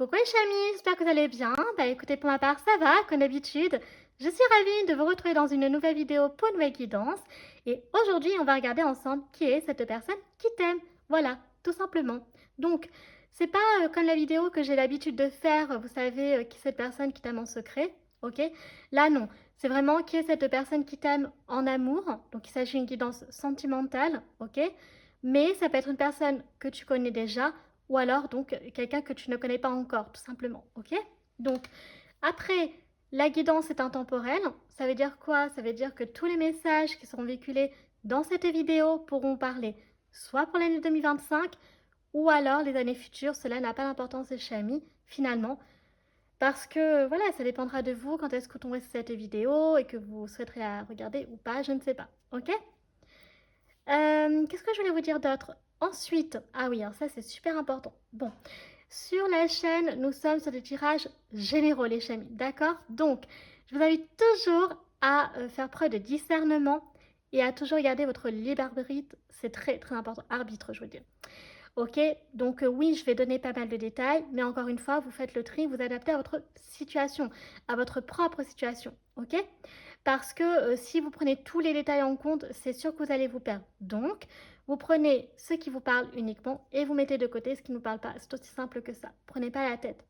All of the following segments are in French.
Coucou les chamis, j'espère que vous allez bien. Bah écoutez, pour ma part, ça va, comme d'habitude. Je suis ravie de vous retrouver dans une nouvelle vidéo pour une nouvelle guidance. Et aujourd'hui, on va regarder ensemble qui est cette personne qui t'aime. Voilà, tout simplement. Donc, c'est pas comme la vidéo que j'ai l'habitude de faire, vous savez, qui est cette personne qui t'aime en secret, ok? Là, non. C'est vraiment qui est cette personne qui t'aime en amour. Donc, il s'agit d'une guidance sentimentale, ok? Mais ça peut être une personne que tu connais déjà ou alors donc quelqu'un que tu ne connais pas encore, tout simplement, ok? Donc, après, la guidance est intemporelle. Ça veut dire quoi? Ça veut dire que tous les messages qui seront véhiculés dans cette vidéo pourront parler soit pour l'année 2025 ou alors les années futures. Cela n'a pas d'importance chez Ami, finalement, parce que voilà, ça dépendra de vous quand est-ce que vous tomberez sur cette vidéo et que vous souhaiterez la regarder ou pas, je ne sais pas, ok? Qu'est-ce que je voulais vous dire d'autre? Ensuite, ah oui, alors ça c'est super important. Bon, sur la chaîne, nous sommes sur des tirages généraux, les chamis, d'accord? Donc, je vous invite toujours à faire preuve de discernement et à toujours garder votre libre arbitre. C'est très très important, arbitre, je veux dire. Ok, donc oui, je vais donner pas mal de détails, mais encore une fois, vous faites le tri, vous adaptez à votre situation, à votre propre situation, ok? Parce que si vous prenez tous les détails en compte, c'est sûr que vous allez vous perdre. Donc, vous prenez ce qui vous parle uniquement et vous mettez de côté ce qui ne vous parle pas. C'est aussi simple que ça. Prenez pas la tête.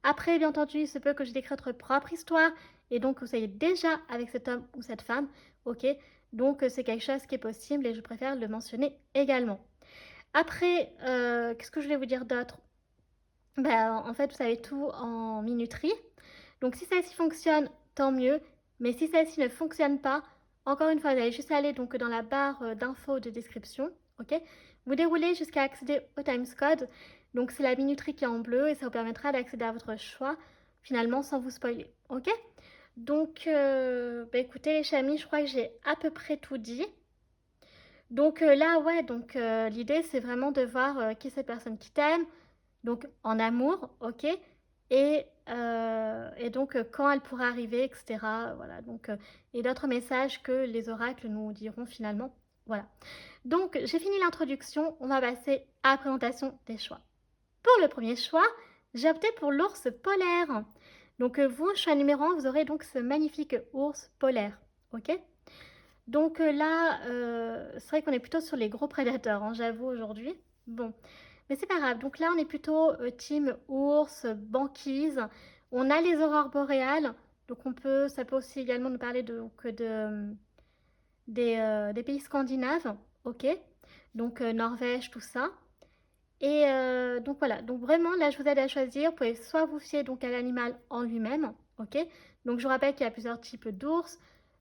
Après, bien entendu, il se peut que je décrète votre propre histoire et donc vous soyez déjà avec cet homme ou cette femme, ok? Donc, c'est quelque chose qui est possible et je préfère le mentionner également. Après, qu'est-ce que je voulais vous dire d'autre? Ben, en fait, vous savez tout en minuterie. Donc, si celle-ci fonctionne, tant mieux. Mais si celle-ci ne fonctionne pas, encore une fois, vous allez juste aller donc, dans la barre d'infos de description. Ok? Vous déroulez jusqu'à accéder au timescode. Donc, c'est la minuterie qui est en bleu et ça vous permettra d'accéder à votre choix, finalement, sans vous spoiler. Ok? Donc, ben, écoutez, les chamis, je crois que j'ai à peu près tout dit. Donc là, ouais, donc l'idée, c'est vraiment de voir qui est cette personne qui t'aime, donc en amour, ok, et donc quand elle pourra arriver, etc. Voilà, donc, et d'autres messages que les oracles nous diront finalement. Voilà. Donc, j'ai fini l'introduction, on va passer à la présentation des choix. Pour le premier choix, j'ai opté pour l'ours polaire. Donc, vous, choix numéro 1, vous aurez donc ce magnifique ours polaire, ok? Donc là, c'est vrai qu'on est plutôt sur les gros prédateurs, hein, j'avoue aujourd'hui. Bon, mais c'est pas grave. Donc là, on est plutôt team ours, banquise. On a les aurores boréales. Donc ça peut aussi également nous parler des pays scandinaves, ok? Donc Norvège, tout ça. Et donc voilà. Donc vraiment, là, je vous aide à choisir. Vous pouvez soit vous fier donc à l'animal en lui-même, ok? Donc je vous rappelle qu'il y a plusieurs types d'ours.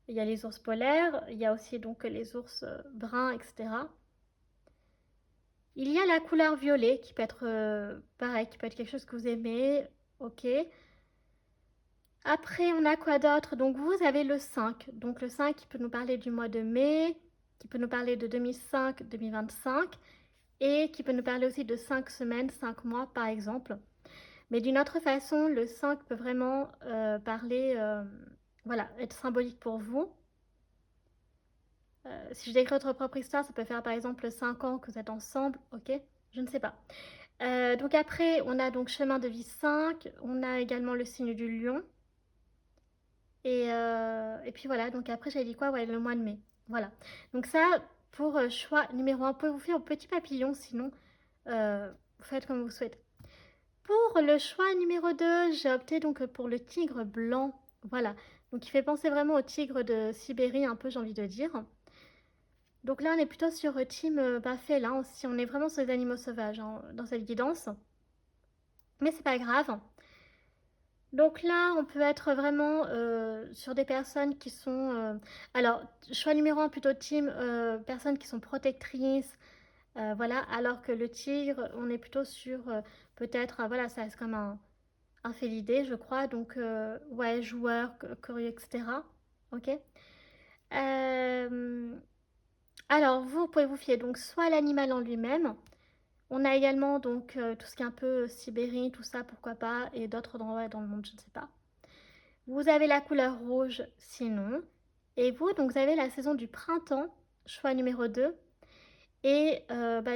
Il y a les ours polaires, il y a aussi donc les ours bruns, etc. Il y a la couleur violet qui peut être pareil, qui peut être quelque chose que vous aimez. Ok. Après, on a quoi d'autre? Donc vous avez le 5. Donc le 5 qui peut nous parler du mois de mai, qui peut nous parler de 2005-2025 et qui peut nous parler aussi de 5 semaines, 5 mois par exemple. Mais d'une autre façon, le 5 peut vraiment parler, voilà, être symbolique pour vous. Si je décris votre propre histoire, ça peut faire par exemple 5 ans que vous êtes ensemble, ok? Je ne sais pas. Donc après, on a donc chemin de vie 5, on a également le signe du lion. Et puis voilà, donc après j'avais dit quoi? Ouais, le mois de mai. Voilà. Donc ça, pour choix numéro 1, vous pouvez vous faire au petit papillon, sinon vous faites comme vous souhaitez. Pour le choix numéro 2, j'ai opté donc pour le tigre blanc. Voilà. Donc il fait penser vraiment au tigre de Sibérie, un peu, j'ai envie de dire. Donc là, on est plutôt sur team félin aussi. On est vraiment sur les animaux sauvages hein, dans cette guidance. Mais c'est pas grave. Donc là, on peut être vraiment sur des personnes qui sont... alors, choix numéro 1, plutôt team, personnes qui sont protectrices. Voilà, alors que le tigre, on est plutôt sur peut-être, voilà, ça reste comme un félidé, je crois. Donc, ouais, joueur, curieux, etc. Ok. Alors, vous pouvez vous fier donc soit à l'animal en lui-même. On a également donc tout ce qui est un peu Sibérie, tout ça, pourquoi pas, et d'autres endroits dans le monde, je ne sais pas. Vous avez la couleur rouge, sinon. Et vous, donc vous avez la saison du printemps, choix numéro 2. Et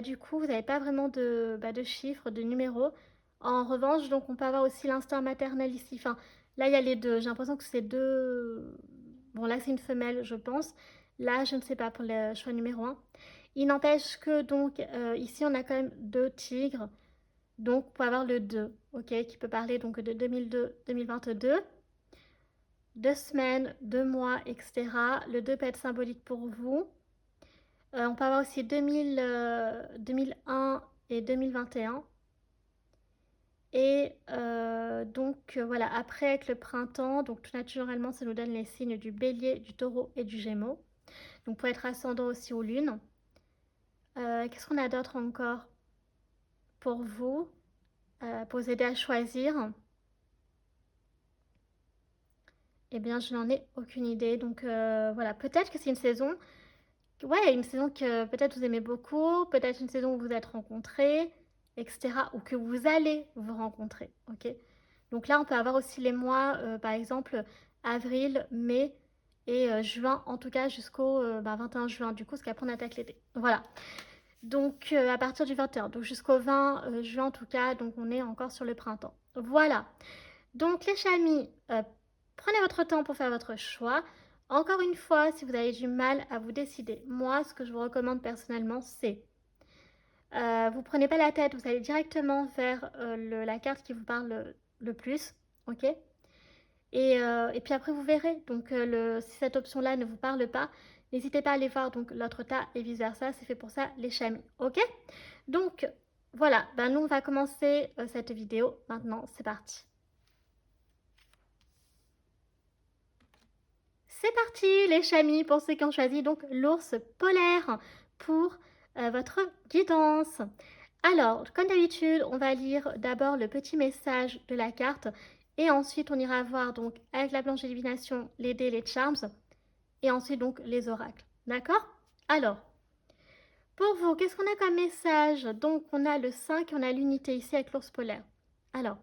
du coup, vous n'avez pas vraiment de chiffres, de numéros. En revanche, donc on peut avoir aussi l'instinct maternel ici. Enfin, là, il y a les deux. J'ai l'impression que c'est deux... Bon, là, c'est une femelle, je pense. Là, je ne sais pas pour le choix numéro un. Il n'empêche que, donc, ici, on a quand même deux tigres. Donc, on peut avoir le 2, ok, qui peut parler donc de 2002, 2 semaines, 2 mois, etc. Le 2 peut être symbolique pour vous. On peut avoir aussi 2001 et 2021. Et donc voilà, après avec le printemps, donc tout naturellement ça nous donne les signes du bélier, du taureau et du gémeaux. Donc pour être ascendant aussi aux lunes. Qu'est-ce qu'on a d'autre encore pour vous, pour vous aider à choisir? Eh bien je n'en ai aucune idée. Donc voilà, peut-être que c'est une saison, ouais, une saison que peut-être vous aimez beaucoup, peut-être une saison où vous êtes rencontrés, etc. Ou que vous allez vous rencontrer, ok? Donc là, on peut avoir aussi les mois, par exemple, avril, mai et juin, en tout cas jusqu'au 21 juin, du coup, parce qu'après on attaque l'été. Voilà. Donc à partir du 21, donc jusqu'au 20 juin en tout cas, donc on est encore sur le printemps. Voilà. Donc les chamis, prenez votre temps pour faire votre choix. Encore une fois, si vous avez du mal à vous décider, moi, ce que je vous recommande personnellement, c'est vous prenez pas la tête, vous allez directement vers la carte qui vous parle le plus, ok? Et puis après, vous verrez. Donc, si cette option-là ne vous parle pas, n'hésitez pas à aller voir donc l'autre tas et vice-versa. C'est fait pour ça, les chamis, ok? Donc, voilà. Ben, nous, on va commencer cette vidéo. Maintenant, c'est parti. C'est parti, les chamis, pour ceux qui ont choisi donc l'ours polaire pour votre guidance. Alors, comme d'habitude, on va lire d'abord le petit message de la carte et ensuite on ira voir donc avec la planche de divination les dés, les charms et ensuite donc les oracles. D'accord? Alors, pour vous, qu'est-ce qu'on a comme message? Donc, on a le 5 et on a l'unité ici avec l'ours polaire. Alors,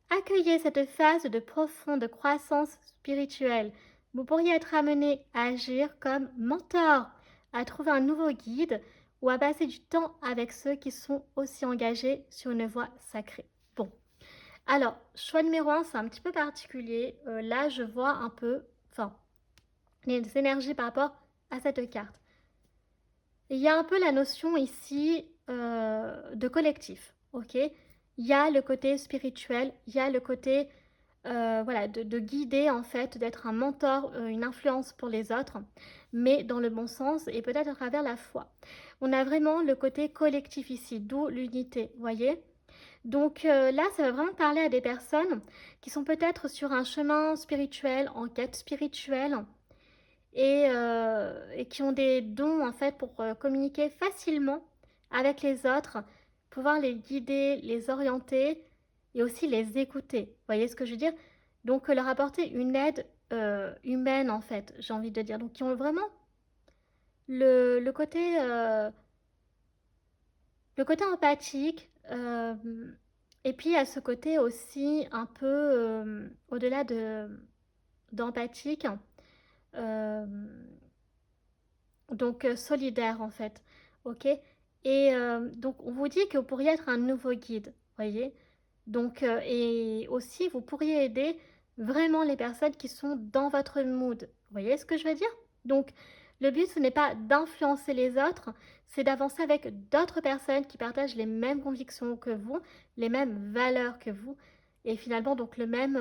accueillez cette phase de profonde croissance spirituelle. Vous pourriez être amené à agir comme mentor, à trouver un nouveau guide ou à passer du temps avec ceux qui sont aussi engagés sur une voie sacrée. Bon, alors, choix numéro un, c'est un petit peu particulier. Là, je vois un peu, enfin, les énergies par rapport à cette carte. Il y a un peu la notion ici de collectif, ok? Il y a le côté spirituel, il y a le côté voilà, de guider en fait, d'être un mentor, une influence pour les autres, mais dans le bon sens et peut-être à travers la foi. On a vraiment le côté collectif ici, d'où l'unité, voyez? Donc là, ça va vraiment parler à des personnes qui sont peut-être sur un chemin spirituel, en quête spirituelle, et qui ont des dons en fait pour communiquer facilement avec les autres, pouvoir les guider, les orienter et aussi les écouter. Vous voyez ce que je veux dire? Donc leur apporter une aide humaine en fait, j'ai envie de dire. Donc qui ont vraiment le côté empathique, et puis à ce côté aussi un peu au-delà d'empathique, euh, donc solidaire en fait, ok? Et donc on vous dit que vous pourriez être un nouveau guide, voyez? Donc et aussi vous pourriez aider vraiment les personnes qui sont dans votre mood, vous voyez ce que je veux dire? Donc le but ce n'est pas d'influencer les autres, c'est d'avancer avec d'autres personnes qui partagent les mêmes convictions que vous, les mêmes valeurs que vous, et finalement donc le même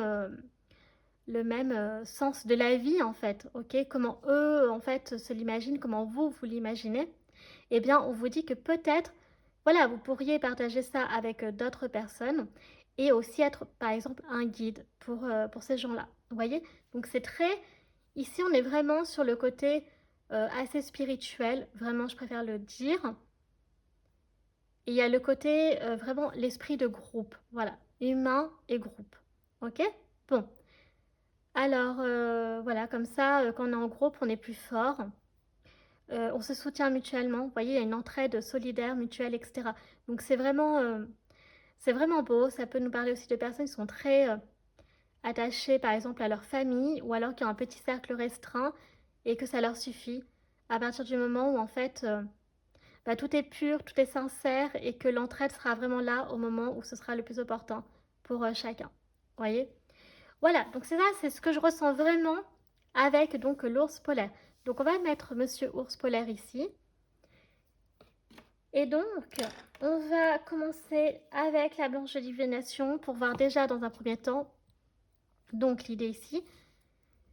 sens de la vie en fait, ok? Comment eux en fait se l'imaginent, comment vous vous l'imaginez. Eh bien, on vous dit que peut-être, voilà, vous pourriez partager ça avec d'autres personnes et aussi être par exemple un guide pour ces gens-là. Vous voyez? Donc c'est très, ici on est vraiment sur le côté assez spirituel, vraiment je préfère le dire. Et il y a le côté vraiment l'esprit de groupe, voilà, humain et groupe. Ok? Bon. Alors, voilà, comme ça, quand on est en groupe, on est plus fort. On se soutient mutuellement. Vous voyez, il y a une entraide solidaire, mutuelle, etc. Donc, c'est vraiment beau. Ça peut nous parler aussi de personnes qui sont très attachées, par exemple, à leur famille ou alors qui ont un petit cercle restreint et que ça leur suffit. À partir du moment où, en fait, bah, tout est pur, tout est sincère et que l'entraide sera vraiment là au moment où ce sera le plus opportun pour chacun. Vous voyez? Voilà, donc c'est ça, c'est ce que je ressens vraiment avec donc l'ours polaire. Donc on va mettre Monsieur Ours polaire ici. Et donc, on va commencer avec la blanche de divination pour voir déjà dans un premier temps. Donc l'idée ici,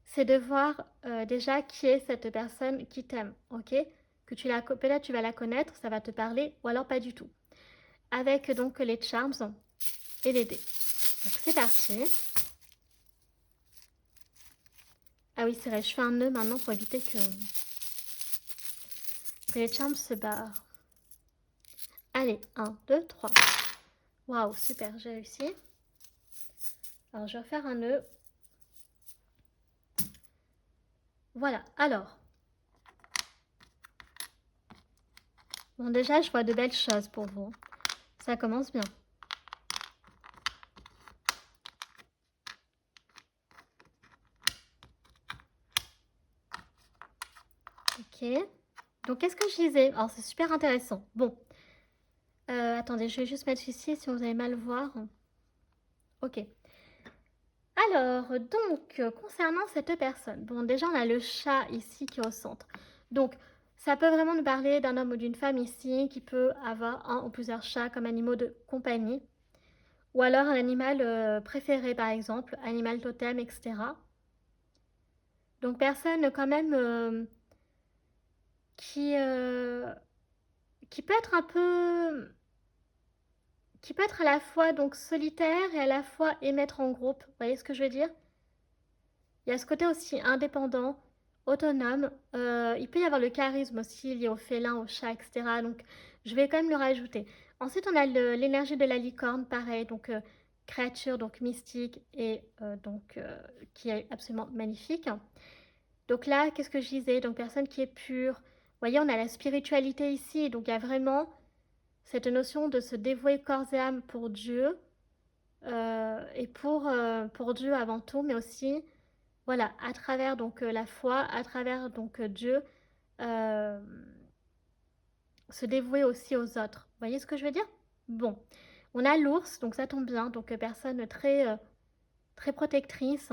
c'est de voir déjà qui est cette personne qui t'aime, ok? Que peut-être tu vas la connaître, ça va te parler, ou alors pas du tout. Avec donc les charms et les dés. Donc c'est parti. Ah oui, c'est vrai, je fais un nœud maintenant pour éviter que les charms se barrent. Allez, 1, 2, 3. Waouh, super, j'ai réussi. Alors, je vais refaire un nœud. Voilà, alors. Bon, déjà, je vois de belles choses pour vous. Ça commence bien. Ok. Donc, qu'est-ce que je disais? Alors, c'est super intéressant. Bon. Attendez, je vais juste mettre ici si vous allez mal voir. Ok. Alors, donc, concernant cette personne. Bon, déjà, on a le chat ici qui est au centre. Donc, ça peut vraiment nous parler d'un homme ou d'une femme ici qui peut avoir un ou plusieurs chats comme animaux de compagnie. Ou alors un animal préféré, par exemple, animal totem, etc. Donc, personne quand même qui, euh, qui peut être un peu... qui peut être à la fois donc solitaire et à la fois émettre en groupe. Vous voyez ce que je veux dire? Il y a ce côté aussi indépendant, autonome. Il peut y avoir le charisme aussi lié au félin, au chat, etc. Donc, je vais quand même le rajouter. Ensuite, on a l'énergie de la licorne, pareil. Donc, créature donc mystique et qui est absolument magnifique. Donc là, qu'est-ce que je disais? Donc, personne qui est pure. Vous voyez, on a la spiritualité ici. Donc, il y a vraiment cette notion de se dévouer corps et âme pour Dieu. Et pour Dieu avant tout, mais aussi voilà, à travers donc la foi, à travers donc Dieu, euh, se dévouer aussi aux autres. Vous voyez ce que je veux dire? Bon, on a l'ours, donc ça tombe bien, donc personne très protectrice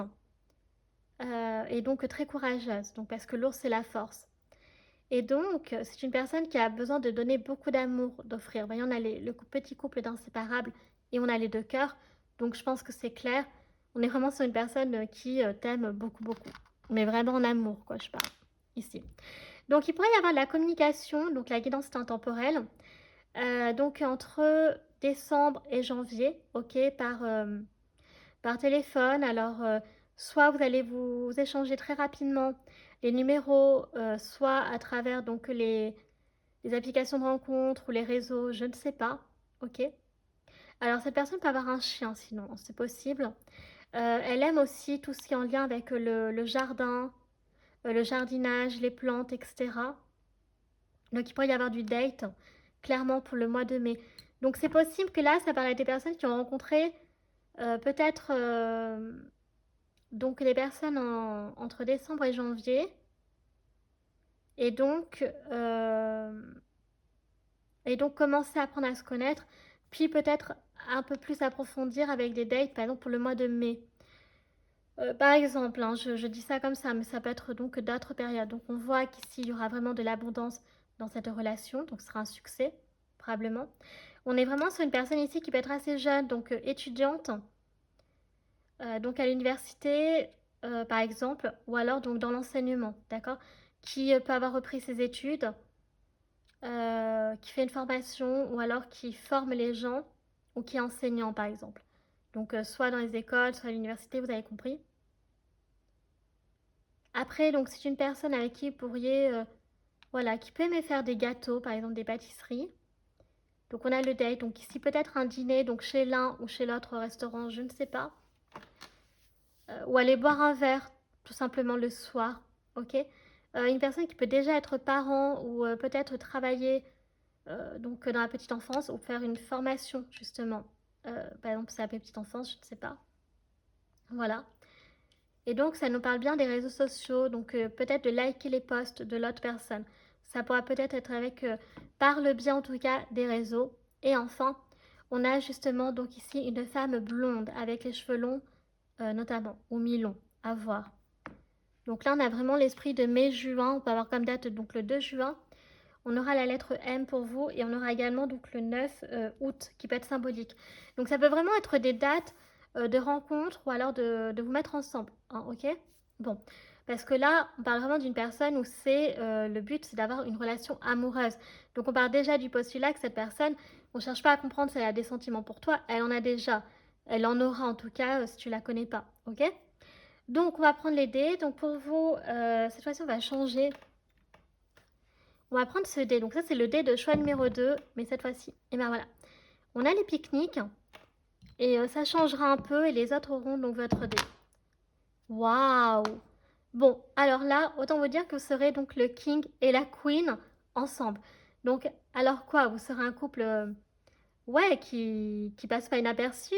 et donc très courageuse, donc parce que l'ours c'est la force. Et donc c'est une personne qui a besoin de donner beaucoup d'amour, d'offrir. Vous voyez, on a le petit couple d'inséparables et on a les deux cœurs, donc je pense que c'est clair. On est vraiment sur une personne qui t'aime beaucoup, beaucoup. Mais vraiment en amour, quoi, je parle, ici. Donc, il pourrait y avoir de la communication, donc la guidance intemporelle, donc entre décembre et janvier, ok, par téléphone. Alors, soit vous allez vous échanger très rapidement les numéros, soit à travers donc les applications de rencontres ou les réseaux, je ne sais pas, ok. Alors, cette personne peut avoir un chien, sinon, c'est possible. Elle aime aussi tout ce qui est en lien avec le jardin, le jardinage, les plantes, etc. Donc il pourrait y avoir du date, clairement pour le mois de mai. Donc c'est possible que là, ça parle à des personnes qui ont rencontré peut-être donc les personnes entre décembre et janvier. Et donc, euh, et donc commencer à apprendre à se connaître. Puis peut-être un peu plus approfondir avec des dates, par exemple pour le mois de mai. Par exemple, hein, je dis ça comme ça, mais ça peut être donc d'autres périodes. Donc on voit qu'ici, il y aura vraiment de l'abondance dans cette relation, donc ce sera un succès, probablement. On est vraiment sur une personne ici qui peut être assez jeune, donc étudiante, donc à l'université, par exemple, ou alors donc dans l'enseignement, d'accord? Qui peut avoir repris ses études, qui fait une formation, ou alors qui forme les gens, ou qui est enseignant, par exemple. Donc soit dans les écoles, soit à l'université, vous avez compris. Après, donc c'est une personne avec qui vous pourriez, voilà, qui peut aimer faire des gâteaux, par exemple des pâtisseries. Donc on a le date, donc ici peut-être un dîner, donc chez l'un ou chez l'autre au restaurant, je ne sais pas. Ou aller boire un verre, tout simplement le soir, ok. Une personne qui peut déjà être parent ou peut-être travailler donc dans la petite enfance ou faire une formation justement. Par exemple, c'est la petite enfance, je ne sais pas. Voilà. Et donc, ça nous parle bien des réseaux sociaux, donc peut-être de liker les posts de l'autre personne. Ça pourra peut-être être avec parle bien en tout cas des réseaux. Et enfin, on a justement donc ici une femme blonde avec les cheveux longs notamment, ou mi-longs, à voir. Donc là, on a vraiment l'esprit de mai-juin. On peut avoir comme date donc le 2 juin. On aura la lettre M pour vous et on aura également donc le 9 août qui peut être symbolique. Donc ça peut vraiment être des dates de rencontres ou alors de vous mettre ensemble. Hein, ok. Bon. Parce que là, on parle vraiment d'une personne où c'est le but, c'est d'avoir une relation amoureuse. Donc on part déjà du postulat que cette personne, on ne cherche pas à comprendre si elle a des sentiments pour toi, elle en a déjà. Elle en aura en tout cas si tu la connais pas. Ok. Donc on va prendre les dés. Donc pour vous, cette fois-ci on va changer. On va prendre ce dé. Donc ça, c'est le dé de choix numéro 2, mais cette fois-ci. Et bien voilà. On a les pique-niques. Et ça changera un peu. Et les autres auront donc votre dé. Waouh! Bon, alors là, autant vous dire que vous serez donc le king et la queen ensemble. Donc, alors quoi? Vous serez un couple, ouais, qui passe pas inaperçu,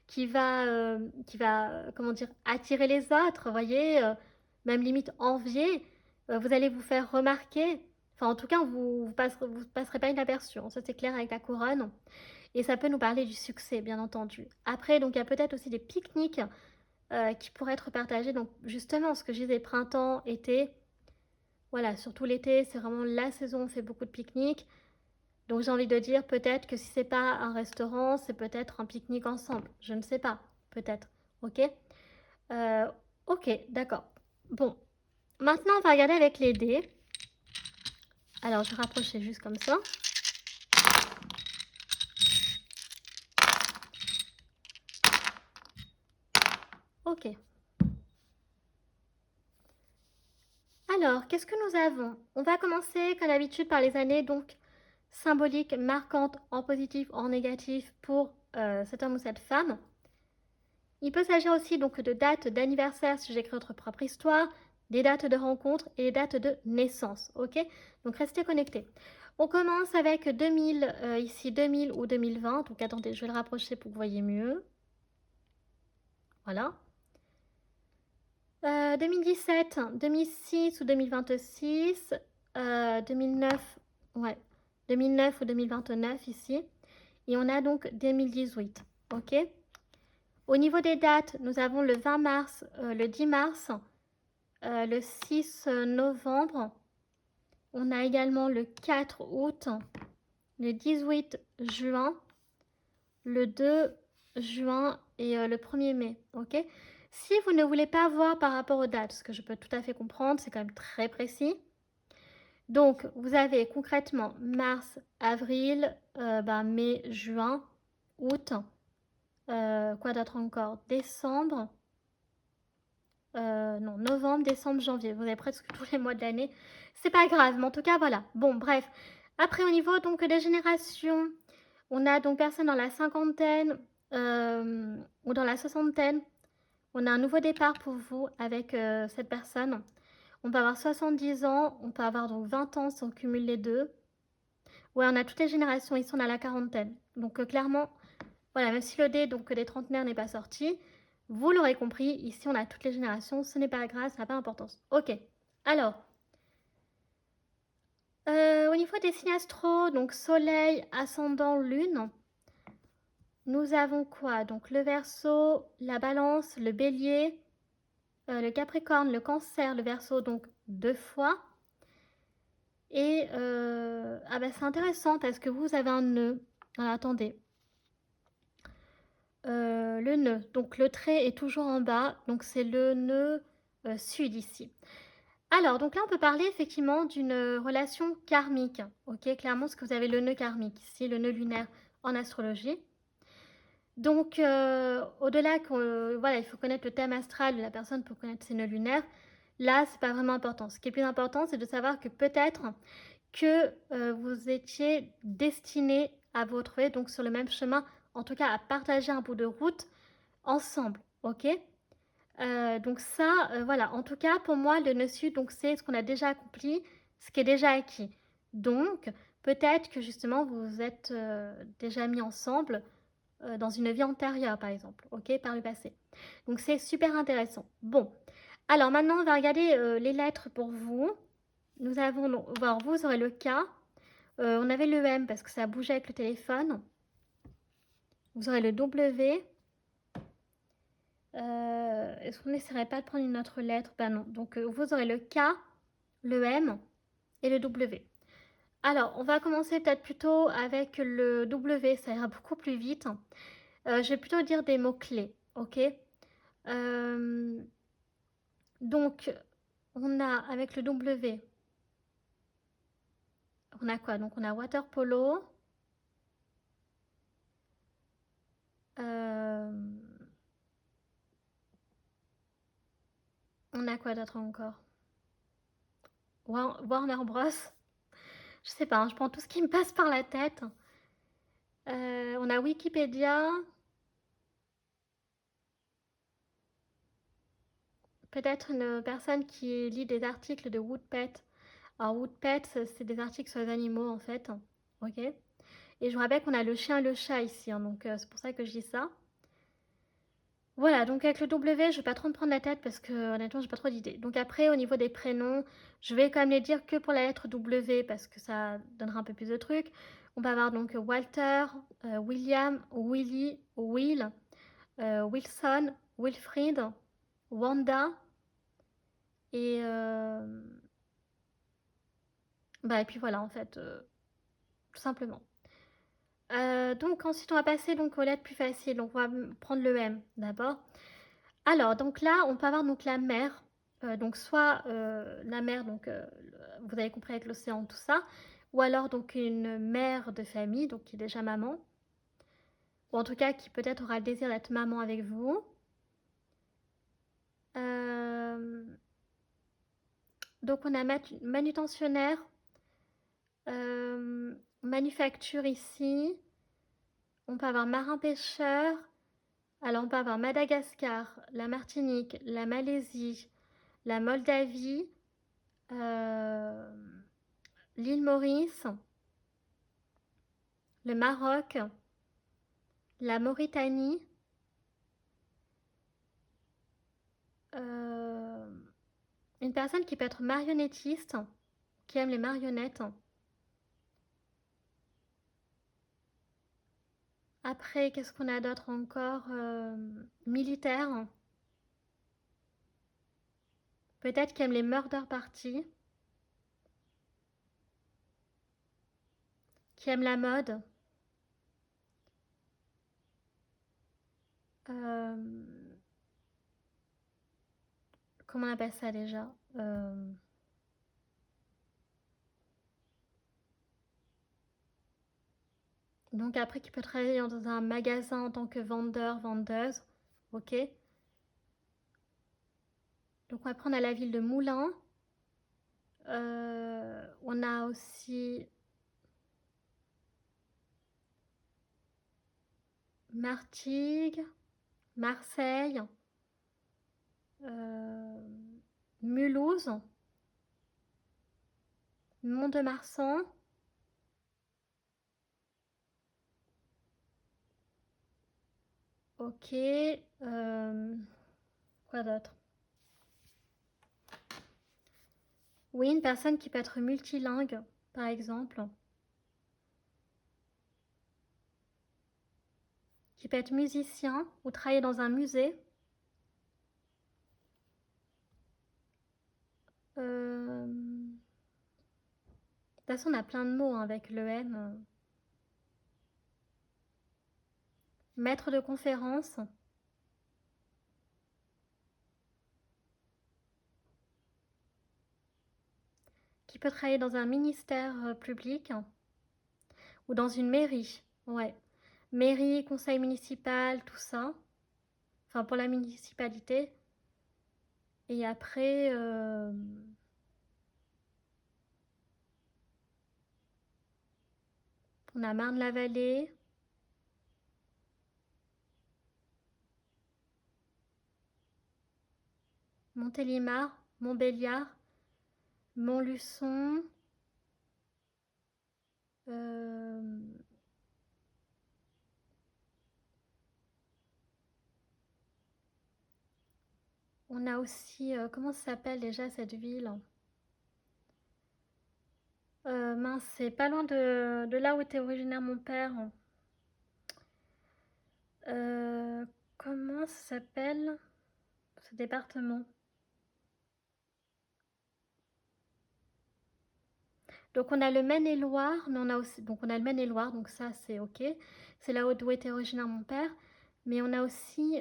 qui va, comment dire, attirer les autres, vous voyez, même limite envier. Vous allez vous faire remarquer. Enfin, en tout cas, vous passerez pas inaperçu. Hein, ça, c'est clair avec la couronne. Et ça peut nous parler du succès, bien entendu. Après, donc, il y a peut-être aussi des pique-niques qui pourraient être partagés. Donc, justement, ce que je disais, printemps, été. Voilà, surtout l'été, c'est vraiment la saison où on fait beaucoup de pique-niques. Donc j'ai envie de dire peut-être que si c'est pas un restaurant, c'est peut-être un pique-nique ensemble. Je ne sais pas, peut-être. Ok. Euh, ok, d'accord. Bon, maintenant on va regarder avec les dés. Alors je vais rapprocher juste comme ça. Ok. Alors, qu'est-ce que nous avons? On va commencer comme d'habitude par les années donc symboliques, marquantes, en positif, en négatif pour cet homme ou cette femme. Il peut s'agir aussi donc de dates d'anniversaire si j'écris votre propre histoire, des dates de rencontre et des dates de naissance. Ok. Donc restez connectés. On commence avec 2000, ici 2000 ou 2020. Donc attendez, je vais le rapprocher pour que vous voyez mieux. Voilà. 2017, 2006 ou 2026, 2009, ouais, 2009 ou 2029 ici. Et on a donc 2018. Ok. Au niveau des dates, nous avons le 20 mars, le 10 mars, le 6 novembre. On a également le 4 août, le 18 juin, le 2 juin et le 1er mai. Ok. Si vous ne voulez pas voir par rapport aux dates, ce que je peux tout à fait comprendre, c'est quand même très précis. Donc, vous avez concrètement mars, avril, mai, juin, août, quoi d'autre encore? Décembre, non, novembre, décembre, janvier. Vous avez presque tous les mois de l'année. C'est pas grave, mais en tout cas, voilà. Bon, bref. Après, au niveau donc des générations, on a donc personne dans la cinquantaine ou dans la soixantaine. On a un nouveau départ pour vous avec cette personne. On peut avoir 70 ans, on peut avoir donc 20 ans si on cumule les deux. Ouais, on a toutes les générations, ici on a la quarantaine. Donc clairement, voilà, même si le dé donc des trentenaires n'est pas sorti, vous l'aurez compris, ici on a toutes les générations, ce n'est pas grave, ça n'a pas d'importance. Ok, alors, au niveau des signes astro, donc soleil, ascendant, lune, nous avons quoi? Donc le Verseau, la Balance, le Bélier, le Capricorne, le Cancer, le Verseau, donc 2 fois. Et c'est intéressant parce que vous avez un nœud. Alors, attendez. Le nœud. Donc le trait est toujours en bas. Donc c'est le nœud sud ici. Alors, donc là, on peut parler effectivement d'une relation karmique. Ok, clairement, parce que vous avez le nœud karmique ici, le nœud lunaire en astrologie. Donc, au-delà que, voilà, il faut connaître le thème astral de la personne pour connaître ses nœuds lunaires. Là, c'est pas vraiment important. Ce qui est plus important, c'est de savoir que peut-être que vous étiez destiné à vous retrouver donc sur le même chemin, en tout cas à partager un bout de route ensemble, ok. Donc ça, voilà, en tout cas pour moi le nœud sud, donc c'est ce qu'on a déjà accompli, ce qui est déjà acquis. Donc peut-être que justement vous vous êtes déjà mis ensemble dans une vie antérieure par exemple, ok, par le passé. Donc c'est super intéressant. Bon, alors maintenant on va regarder les lettres pour vous. Nous avons, alors vous aurez le K, On avait le M parce que ça bougeait avec le téléphone. Vous aurez le W. Est-ce qu'on n'essaierait pas de prendre une autre lettre? Ben non. Donc vous aurez le K, le M et le W. Alors, on va commencer peut-être plutôt avec le W, ça ira beaucoup plus vite. Je vais plutôt dire des mots-clés, ok? Euh, donc, on a avec le W, on a quoi? Donc, on a water polo. euh, on a quoi d'autre encore? Warner Bros. Je sais pas, hein, je prends tout ce qui me passe par la tête. On a Wikipédia. Peut-être une personne qui lit des articles de Woodpet. Alors, Woodpet, c'est des articles sur les animaux, en fait. Ok? Et je vous rappelle qu'on a le chien et le chat ici, hein, donc c'est pour ça que je dis ça. Voilà, donc avec le W, je vais pas trop me prendre la tête parce que honnêtement, j'ai pas trop d'idées. Donc après, au niveau des prénoms, je vais quand même les dire que pour la lettre W parce que ça donnera un peu plus de trucs. On va avoir donc Walter, William, Willy, Will, Wilson, Wilfried, Wanda et bah et puis voilà en fait, tout simplement. Donc ensuite on va passer donc aux lettres plus faciles. Donc on va prendre le M d'abord. Alors donc là on peut avoir donc la mer. Donc soit la mer donc vous avez compris avec l'océan tout ça, ou alors donc une mère de famille donc qui est déjà maman, ou en tout cas qui peut-être aura le désir d'être maman avec vous. Euh, donc on a manutentionnaire, manufacture ici. On peut avoir marin-pêcheur. Alors, on peut avoir Madagascar, la Martinique, la Malaisie, la Moldavie, euh, l'île Maurice, le Maroc, la Mauritanie, euh, une personne qui peut être marionnettiste, qui aime les marionnettes. Après, qu'est-ce qu'on a d'autre encore? Militaire, peut-être qui aime les murder parties, qui aime la mode. Euh, comment on appelle ça déjà? Donc après, qui peut travailler dans un magasin en tant que vendeur, vendeuse. Ok. Donc on va prendre à la ville de Moulins. On a aussi Martigues, Marseille, euh, Mulhouse, Mont-de-Marsan. Ok. Quoi d'autre? Oui, une personne qui peut être multilingue, par exemple. Qui peut être musicien ou travailler dans un musée. De toute façon, on a plein de mots hein, avec le M. Maître de conférence, qui peut travailler dans un ministère public ou dans une mairie. Ouais. Mairie, conseil municipal, tout ça. Enfin, pour la municipalité. Et après, on a Marne-la-Vallée, Montélimar, Montbéliard, Montluçon. euh, on a aussi, comment ça s'appelle déjà cette ville? Mince, c'est pas loin de là où était originaire mon père. Euh, Comment ça s'appelle ce département? Donc on a le Maine-et-Loire, mais on a aussi donc on a le Maine-et-Loire, donc ça c'est ok. C'est là où était originaire mon père. Mais on a aussi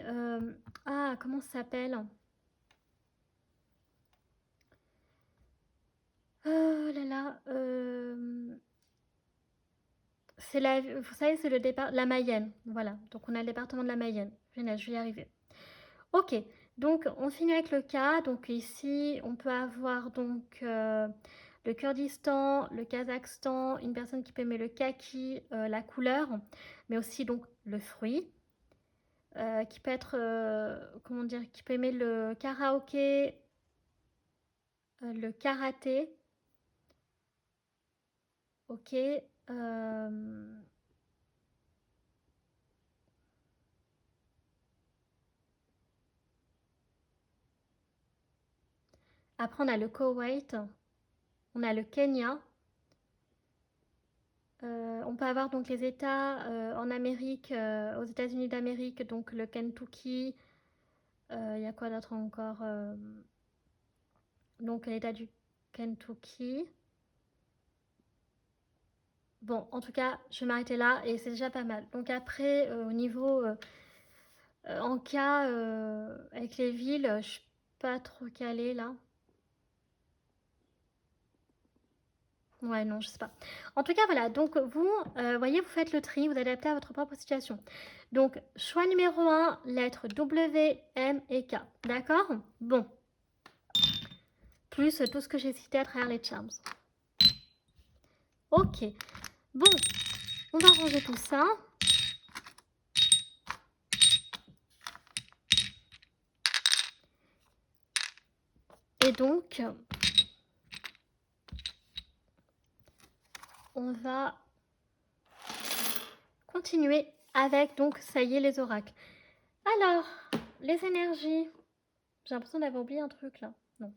ah comment ça s'appelle? Oh là là, c'est la, vous savez, c'est le départ, la Mayenne, voilà. Donc on a le département de la Mayenne. Génial, je vais y arriver. Ok, donc on finit avec le cas. Donc ici, on peut avoir donc le Kurdistan, le Kazakhstan, une personne qui peut aimer le kaki, la couleur, mais aussi donc le fruit, qui peut être, comment dire, qui peut aimer le karaoké, le karaté, ok. Après, on a le Koweït, on a le Kenya. On peut avoir donc les États en Amérique, aux États-Unis d'Amérique, donc le Kentucky. Il y a quoi d'autre encore? Donc l'État du Kentucky. Bon, en tout cas, je vais m'arrêter là et c'est déjà pas mal. Donc après, au niveau en cas avec les villes, je suis pas trop calée là. Ouais, non, je sais pas. En tout cas, voilà. Donc, vous, voyez, vous faites le tri, vous adaptez à votre propre situation. Donc, choix numéro un, lettres W, M et K. D'accord? Bon. Plus tout ce que j'ai cité à travers les charms. Ok. Bon, on va ranger tout ça. Et donc, on va continuer avec, donc, ça y est, les oracles. Alors, les énergies. J'ai l'impression d'avoir oublié un truc là. Non.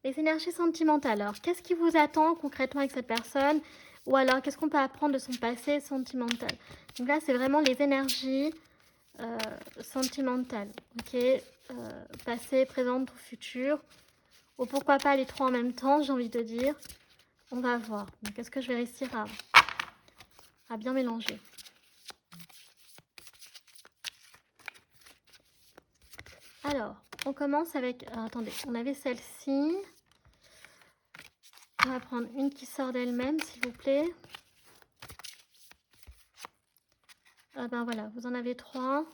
Les énergies sentimentales. Alors, qu'est-ce qui vous attend concrètement avec cette personne? Ou alors, qu'est-ce qu'on peut apprendre de son passé sentimental? Donc là, c'est vraiment les énergies sentimentales. Ok, passé, présent ou futur. Ou pourquoi pas les trois en même temps, j'ai envie de dire. On va voir. Donc, est-ce que je vais réussir à bien mélanger? Alors, on commence avec... attendez, on avait celle-ci. On va prendre une qui sort d'elle-même, s'il vous plaît. Ah ben voilà, vous en avez trois.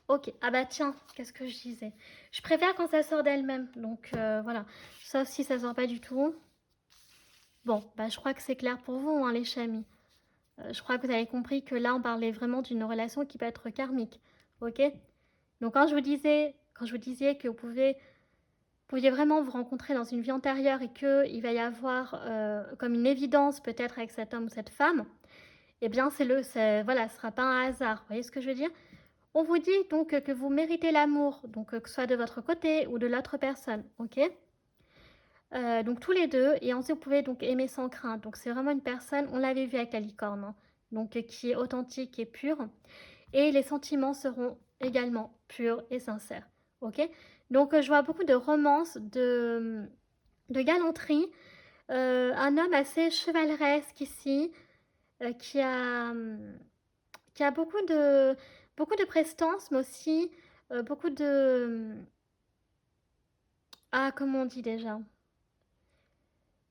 Ok, ah bah tiens, qu'est-ce que je disais? Je préfère quand ça sort d'elle-même, donc voilà. Sauf si ça sort pas du tout. Bon, bah je crois que c'est clair pour vous, hein, les chamis. Je crois que vous avez compris que là, on parlait vraiment d'une relation qui peut être karmique. Ok? Donc quand je vous disais que pouviez vraiment vous rencontrer dans une vie antérieure et qu'il va y avoir comme une évidence peut-être avec cet homme ou cette femme, eh bien voilà, ce sera pas un hasard. Vous voyez ce que je veux dire? On vous dit donc que vous méritez l'amour, donc que ce soit de votre côté ou de l'autre personne, ok? Donc tous les deux, et ensuite vous pouvez donc aimer sans crainte. Donc c'est vraiment une personne, on l'avait vu avec la licorne, hein, donc qui est authentique et pure. Et les sentiments seront également purs et sincères, ok? Donc je vois beaucoup de romance, de galanterie. Un homme assez chevaleresque ici, qui a beaucoup de prestance, mais aussi beaucoup ah, comment on dit déjà?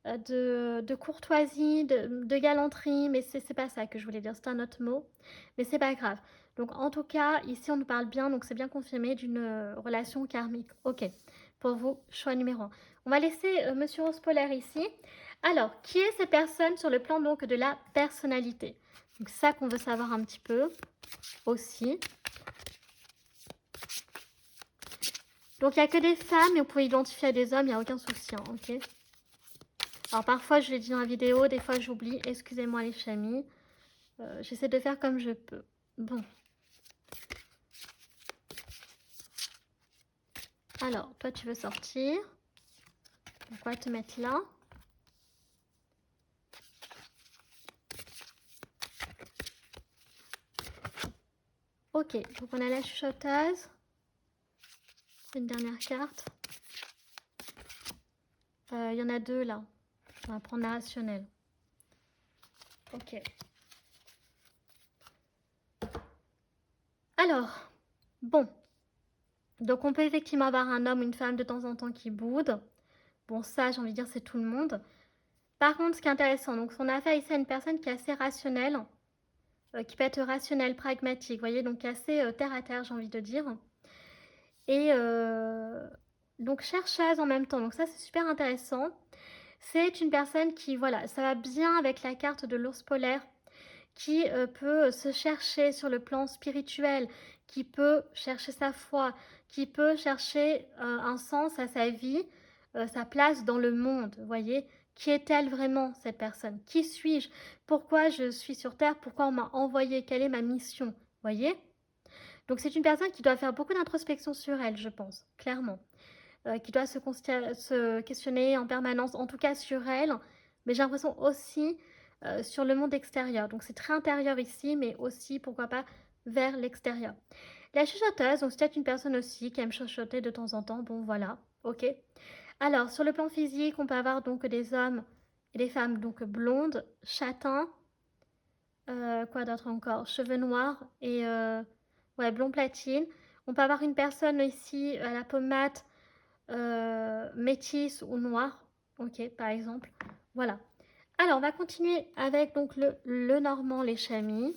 De courtoisie, de galanterie, mais c'est pas ça que je voulais dire, c'est un autre mot, mais c'est pas grave. Donc en tout cas, ici on nous parle bien, donc c'est bien confirmé d'une relation karmique. Ok, pour vous, choix numéro un. On va laisser Monsieur Rose Polaire ici. Alors, qui est cette personne sur le plan donc de la personnalité? Donc ça qu'on veut savoir un petit peu aussi. Donc il n'y a que des femmes, mais vous pouvez identifier à des hommes, il n'y a aucun souci, hein, ok? Alors parfois je l'ai dit dans la vidéo, des fois j'oublie, excusez-moi les chamis. J'essaie de faire comme je peux. Bon. Alors, toi tu veux sortir. Donc on va te mettre là. Ok, donc on a la chuchoteuse. C'est une dernière carte. Il y en a deux là. On va prendre la rationnelle. Ok. Alors, bon. Donc on peut effectivement avoir un homme ou une femme de temps en temps qui boude. Bon, ça, j'ai envie de dire, c'est tout le monde. Par contre, ce qui est intéressant, donc on a affaire ici à une personne qui est assez rationnelle, qui peut être rationnelle, pragmatique, vous voyez, donc assez terre à terre, j'ai envie de dire. Et donc chercheuse en même temps, donc ça c'est super intéressant. C'est une personne qui, voilà, ça va bien avec la carte de l'ours polaire, qui peut se chercher sur le plan spirituel, qui peut chercher sa foi, qui peut chercher un sens à sa vie, sa place dans le monde, vous voyez. Qui est-elle vraiment, cette personne? Qui suis-je? Pourquoi je suis sur Terre? Pourquoi on m'a envoyé? Quelle est ma mission? Vous voyez? Donc c'est une personne qui doit faire beaucoup d'introspection sur elle, je pense, clairement. Qui doit se questionner en permanence, en tout cas sur elle, mais j'ai l'impression aussi sur le monde extérieur. Donc c'est très intérieur ici, mais aussi, pourquoi pas, vers l'extérieur. La chuchoteuse, donc c'est peut-être une personne aussi qui aime chuchoter de temps en temps. Bon, voilà, ok. Alors, sur le plan physique, on peut avoir donc des hommes et des femmes donc blondes, châtains, quoi d'autre encore? Cheveux noirs et ouais, blond platine. On peut avoir une personne ici à la peau mate, métisse ou noire. Ok, par exemple. Voilà. Alors, on va continuer avec donc le normand, les chamis.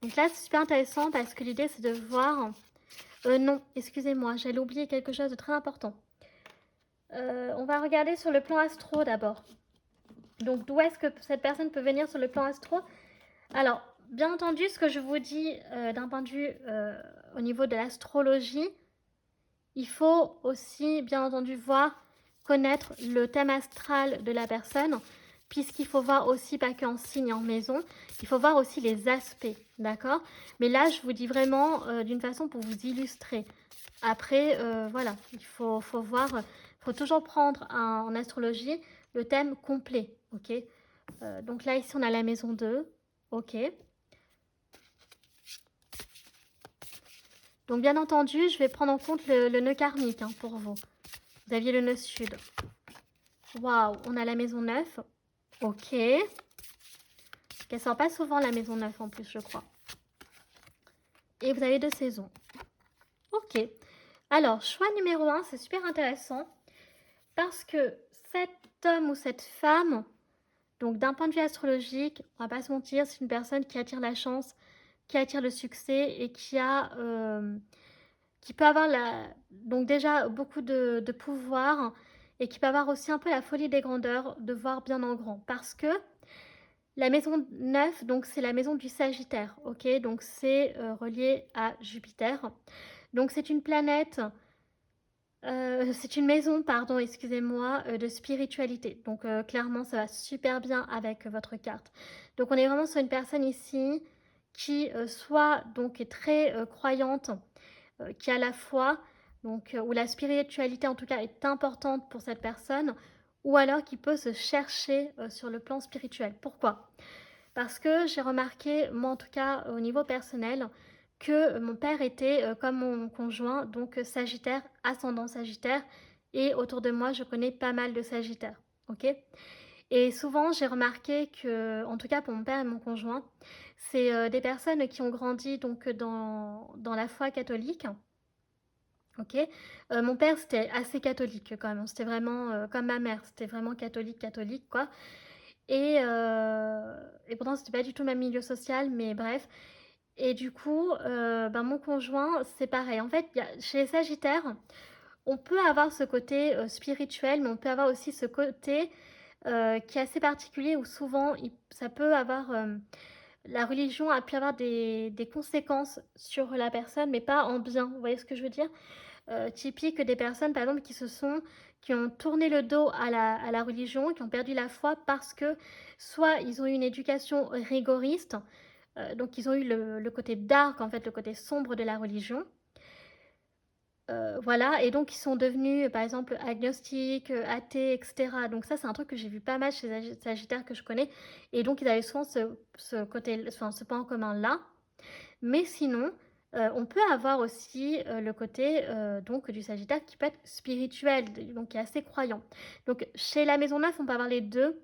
Donc là, c'est super intéressant parce que l'idée, c'est de voir... non, excusez-moi, j'allais oublier quelque chose de très important. On va regarder sur le plan astro d'abord. Donc, d'où est-ce que cette personne peut venir sur le plan astro? Alors, bien entendu, ce que je vous dis d'un point de vue au niveau de l'astrologie, il faut aussi, bien entendu, connaître le thème astral de la personne, puisqu'il faut voir aussi, pas qu'en signe, en maison, il faut voir aussi les aspects, d'accord? Mais là, je vous dis vraiment d'une façon pour vous illustrer. Après, voilà, il faut voir, il faut toujours prendre en astrologie le thème complet, ok? Donc là, ici, on a la maison 2, ok? Donc, bien entendu, je vais prendre en compte le nœud karmique hein, pour vous. Vous aviez le nœud sud. Waouh, on a la maison 9. Ok. Elle sort pas souvent la maison 9 en plus, je crois. Et vous avez 2 saisons. Ok. Alors, choix numéro 1, c'est super intéressant. Parce que cet homme ou cette femme, donc d'un point de vue astrologique, on va pas se mentir, c'est une personne qui attire la chance, qui attire le succès et qui peut avoir donc déjà beaucoup de pouvoir et qui peut avoir aussi un peu la folie des grandeurs de voir bien en grand. Parce que la maison 9, donc c'est la maison du Sagittaire, ok? Donc c'est relié à Jupiter. Donc c'est une planète, c'est une maison, pardon, excusez-moi, de spiritualité. Donc clairement, ça va super bien avec votre carte. Donc on est vraiment sur une personne ici qui soit donc est très croyante, qui a la foi, donc où la spiritualité en tout cas est importante pour cette personne, ou alors qui peut se chercher sur le plan spirituel. Pourquoi? Parce que j'ai remarqué, moi en tout cas au niveau personnel, que mon père était comme mon conjoint, donc Sagittaire, ascendant Sagittaire, et autour de moi je connais pas mal de Sagittaires, ok? Et souvent j'ai remarqué que, en tout cas pour mon père et mon conjoint, c'est des personnes qui ont grandi donc dans la foi catholique, ok? Mon père c'était assez catholique quand même, c'était vraiment comme ma mère, c'était vraiment catholique, catholique quoi. Et pourtant, c'était pas du tout le même milieu social, mais bref. Et du coup, ben, mon conjoint, c'est pareil. En fait, chez les Sagittaires, on peut avoir ce côté spirituel, mais on peut avoir aussi ce côté qui est assez particulier où souvent, ça peut avoir... la religion a pu avoir des conséquences sur la personne, mais pas en bien. Vous voyez ce que je veux dire? Typique des personnes, par exemple, qui ont tourné le dos à la religion, qui ont perdu la foi parce que soit ils ont eu une éducation rigoriste, donc ils ont eu le côté dark, en fait, le côté sombre de la religion. Voilà, et donc ils sont devenus, par exemple, agnostiques, athées, etc. Donc ça, c'est un truc que j'ai vu pas mal chez les Sagittaires que je connais. Et donc ils avaient souvent ce côté, enfin, ce point en commun là. Mais sinon, on peut avoir aussi le côté donc du Sagittaire qui peut être spirituel, donc qui est assez croyant. Donc chez la maison 9, on peut avoir les deux.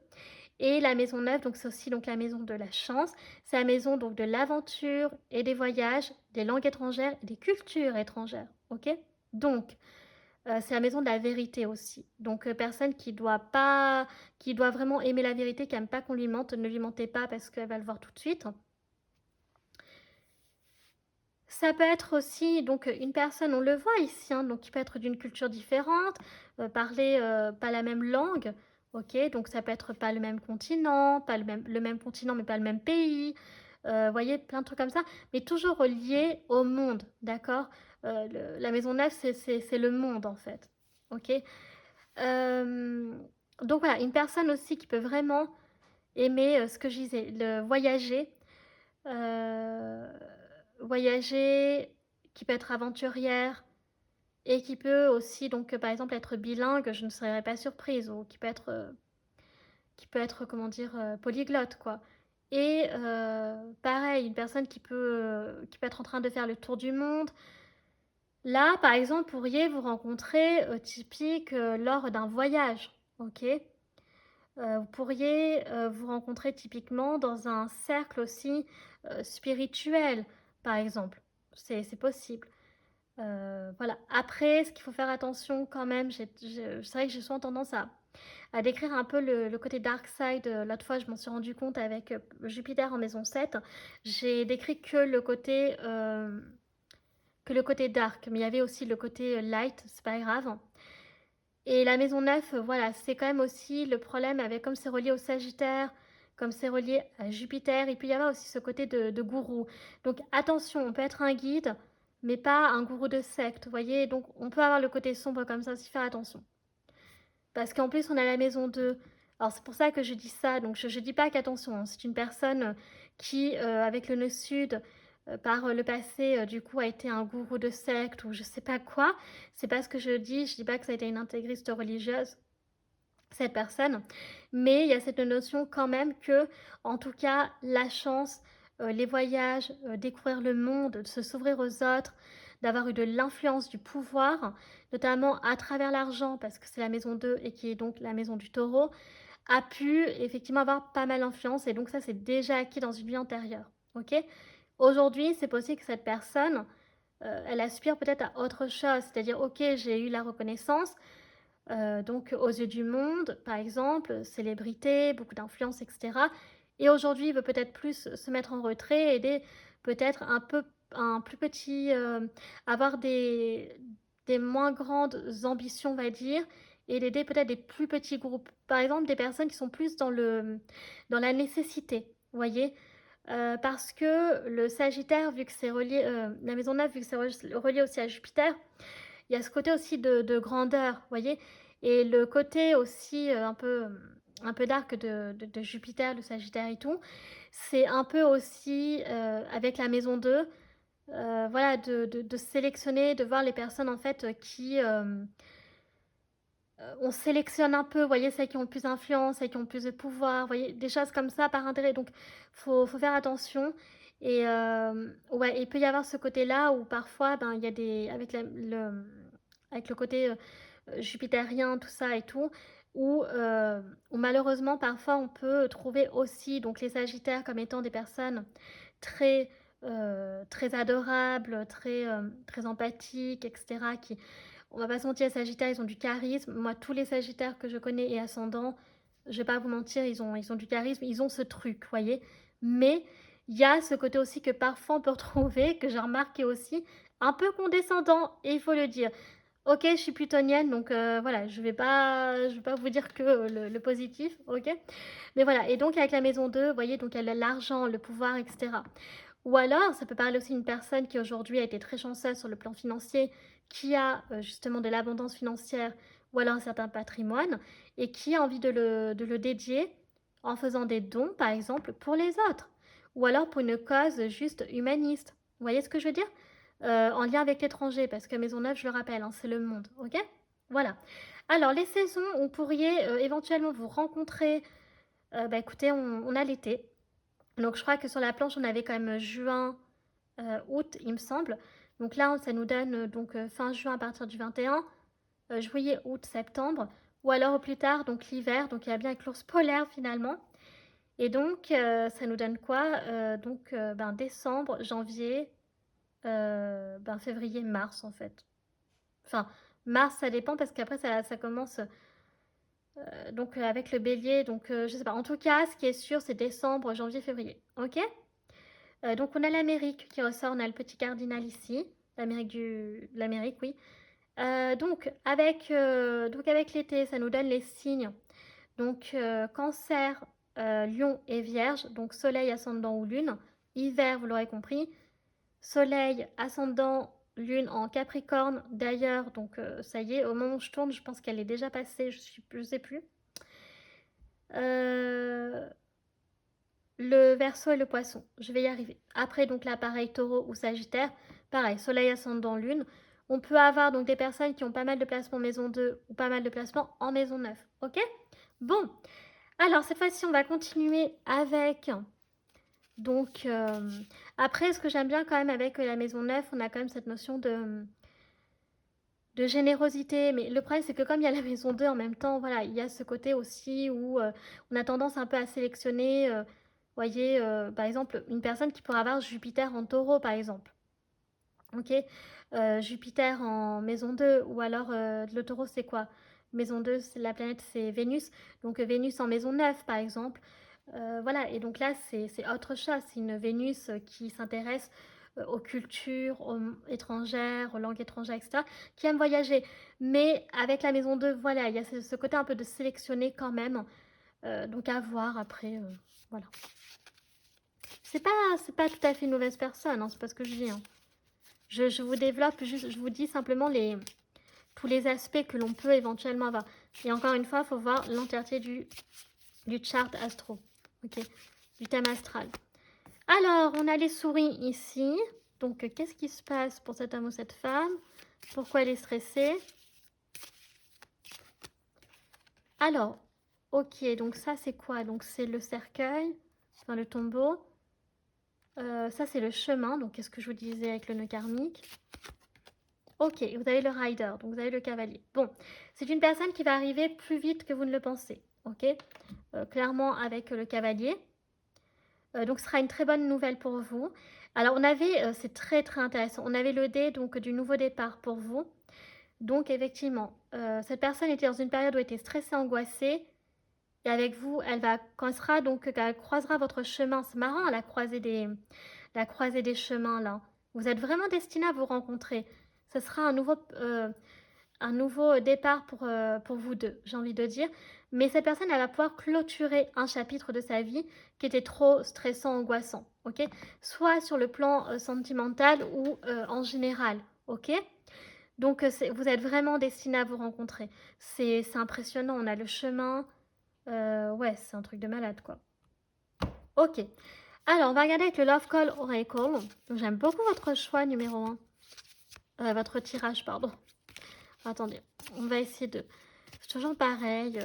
Et la maison 9, donc c'est aussi donc la maison de la chance. C'est la maison donc de l'aventure et des voyages, des langues étrangères et des cultures étrangères. Ok. Donc c'est la maison de la vérité aussi. Donc personne qui doit vraiment aimer la vérité, qui aime pas qu'on lui mente, ne lui mentez pas parce qu'elle va le voir tout de suite. Ça peut être aussi donc une personne, on le voit ici, hein, donc qui peut être d'une culture différente, parler pas la même langue, ok, donc ça peut être pas le même continent, pas le même continent mais pas le même pays, vous voyez, plein de trucs comme ça, mais toujours relié au monde, d'accord. La maison neuve, c'est le monde en fait, ok. Euh, donc voilà, une personne aussi qui peut vraiment aimer ce que je disais, le voyager, euh, voyager, qui peut être aventurière et qui peut aussi, donc, par exemple, être bilingue, je ne serais pas surprise, ou qui peut être comment dire, polyglotte, quoi. Et pareil, une personne qui peut être en train de faire le tour du monde. Là, par exemple, pourriez vous rencontrer typique lors d'un voyage, ok. Vous pourriez vous rencontrer typiquement dans un cercle aussi spirituel, par exemple. C'est possible. Voilà. Après, ce qu'il faut faire attention quand même, c'est vrai que j'ai souvent tendance à décrire un peu le côté dark side. L'autre fois, je m'en suis rendu compte avec Jupiter en maison 7. J'ai décrit que le côté dark, mais il y avait aussi le côté light, c'est pas grave. Et la maison 9, voilà, c'est quand même aussi le problème avec, comme c'est relié au Sagittaire, comme c'est relié à Jupiter, il peut y avoir aussi ce côté de gourou. Donc attention, on peut être un guide, mais pas un gourou de secte, vous voyez. Donc on peut avoir le côté sombre comme ça, aussi faire attention. Parce qu'en plus, on a la maison 2. Alors c'est pour ça que je dis ça, donc je dis pas qu'attention, hein, c'est une personne qui, avec le nœud sud, par le passé, du coup, a été un gourou de secte ou je sais pas quoi. C'est pas ce que je dis pas que ça a été une intégriste religieuse, cette personne. Mais il y a cette notion quand même que, en tout cas, la chance, les voyages, découvrir le monde, de se s'ouvrir aux autres, d'avoir eu de l'influence, du pouvoir, notamment à travers l'argent, parce que c'est la maison 2 et qui est donc la maison du taureau, a pu effectivement avoir pas mal d'influence. Et donc ça, c'est déjà acquis dans une vie antérieure. Ok. Aujourd'hui, c'est possible que cette personne, elle aspire peut-être à autre chose. C'est-à-dire, ok, j'ai eu la reconnaissance, donc aux yeux du monde, par exemple, célébrité, beaucoup d'influence, etc. Et aujourd'hui, il veut peut-être plus se mettre en retrait, aider peut-être un plus petit, avoir des moins grandes ambitions, on va dire, et d'aider peut-être des plus petits groupes. Par exemple, des personnes qui sont plus dans la nécessité, vous voyez. Parce que le Sagittaire, vu que c'est relié, la maison 9, vu que c'est relié aussi à Jupiter, il y a ce côté aussi de grandeur, vous voyez. Et le côté aussi un peu dark de Jupiter, le Sagittaire et tout, c'est un peu aussi avec la maison 2, voilà, de sélectionner, de voir les personnes en fait on sélectionne un peu, vous voyez, celles qui ont le plus d'influence, celles qui ont le plus de pouvoir, vous voyez, des choses comme ça par intérêt. Donc, faut faire attention. Et ouais, il peut y avoir ce côté-là où parfois, ben, il y a avec le côté jupitérien, tout ça et tout, où malheureusement, parfois, on peut trouver aussi donc les Sagittaires comme étant des personnes très, très adorables, très empathiques, etc., qui, on va pas se mentir, les Sagittaires, ils ont du charisme. Moi, tous les Sagittaires que je connais et ascendants, je vais pas vous mentir, ils ont du charisme, ils ont ce truc, vous voyez. Mais il y a ce côté aussi que parfois on peut retrouver, que j'ai remarqué aussi, un peu condescendant, et il faut le dire. Ok, je suis plutonienne, donc voilà, je vais pas vous dire que le positif, ok. Mais voilà, et donc avec la maison 2, vous voyez, donc elle a l'argent, le pouvoir, etc. Ou alors, ça peut parler aussi d'une personne qui aujourd'hui a été très chanceuse sur le plan financier, qui a justement de l'abondance financière ou alors un certain patrimoine et qui a envie de le dédier en faisant des dons, par exemple, pour les autres. Ou alors pour une cause juste humaniste. Vous voyez ce que je veux dire? En lien avec l'étranger, parce que Maisonneuve, je le rappelle, hein, c'est le monde, ok. Voilà. Alors, les saisons, on pourrait éventuellement vous rencontrer. Bah écoutez, on a l'été. Donc je crois que sur la planche, on avait quand même juin, août, il me semble. Donc là, ça nous donne donc fin juin à partir du 21, juillet, août, septembre, ou alors au plus tard, donc l'hiver, donc il y a bien avec l'ours polaire finalement. Et donc, ça nous donne quoi? Ben, décembre, janvier, ben, février, mars en fait. Enfin, mars, ça dépend parce qu'après, ça commence avec le bélier. Donc, je sais pas. En tout cas, ce qui est sûr, c'est décembre, janvier, février. Ok? Donc, on a l'Amérique qui ressort. On a le petit cardinal ici. L'Amérique, oui. Donc, avec l'été, ça nous donne les signes. Donc, Cancer, Lion et Vierge. Donc, Soleil, ascendant ou Lune. Hiver, vous l'aurez compris. Soleil, ascendant, Lune en Capricorne. D'ailleurs, donc ça y est, au moment où je tourne, je pense qu'elle est déjà passée. Je sais plus. Euh, le Verseau et le Poisson. Je vais y arriver. Après, donc là, pareil, Taureau ou Sagittaire. Pareil, Soleil, ascendant, Lune. On peut avoir donc des personnes qui ont pas mal de placements en maison 2 ou pas mal de placements en maison 9. Ok? Bon, alors cette fois-ci, on va continuer avec. Donc, après, ce que j'aime bien quand même avec la maison 9, on a quand même cette notion de générosité. Mais le problème, c'est que comme il y a la maison 2 en même temps, voilà, il y a ce côté aussi où on a tendance un peu à sélectionner, voyez, par exemple, une personne qui pourrait avoir Jupiter en taureau, par exemple. Ok? Jupiter en maison 2, ou alors le taureau, c'est quoi? Maison 2, la planète, c'est Vénus. Donc, Vénus en maison 9, par exemple. Voilà, et donc là, c'est autre chose. C'est une Vénus qui s'intéresse aux cultures étrangères, aux langues étrangères, etc., qui aime voyager. Mais avec la maison 2, voilà, il y a ce côté un peu de sélectionner quand même. Donc à voir après. Voilà. C'est pas tout à fait une mauvaise personne, hein, c'est pas ce que je dis. Hein. Je vous développe juste, je vous dis simplement tous les aspects que l'on peut éventuellement avoir. Et encore une fois, il faut voir l'entièreté du chart astro. Ok, du thème astral. Alors, on a les souris ici. Donc, qu'est-ce qui se passe pour cet homme ou cette femme? Pourquoi elle est stressée? Alors, ok, donc ça, c'est quoi? Donc, c'est le cercueil, enfin le tombeau. Ça, c'est le chemin. Donc, qu'est-ce que je vous disais avec le nœud karmique? Ok, vous avez le rider, donc vous avez le cavalier. Bon, c'est une personne qui va arriver plus vite que vous ne le pensez. Ok, clairement avec le cavalier. Donc, ce sera une très bonne nouvelle pour vous. Alors, c'est très très intéressant. On avait le dé donc du nouveau départ pour vous. Donc, effectivement, cette personne était dans une période où elle était stressée, angoissée. Et avec vous, elle croisera votre chemin. C'est marrant, la croisée des chemins là. Vous êtes vraiment destiné à vous rencontrer. Ce sera un nouveau départ pour vous deux, j'ai envie de dire. Mais cette personne, elle va pouvoir clôturer un chapitre de sa vie qui était trop stressant, angoissant, ok? Soit sur le plan sentimental ou en général, ok? Donc, vous êtes vraiment destiné à vous rencontrer. C'est impressionnant, on a le chemin. Ouais, c'est un truc de malade, quoi. Ok. Alors, on va regarder avec le Love Call Oracle. Donc, j'aime beaucoup votre choix numéro 1. Votre tirage, pardon. Attendez, on va essayer de... C'est toujours pareil.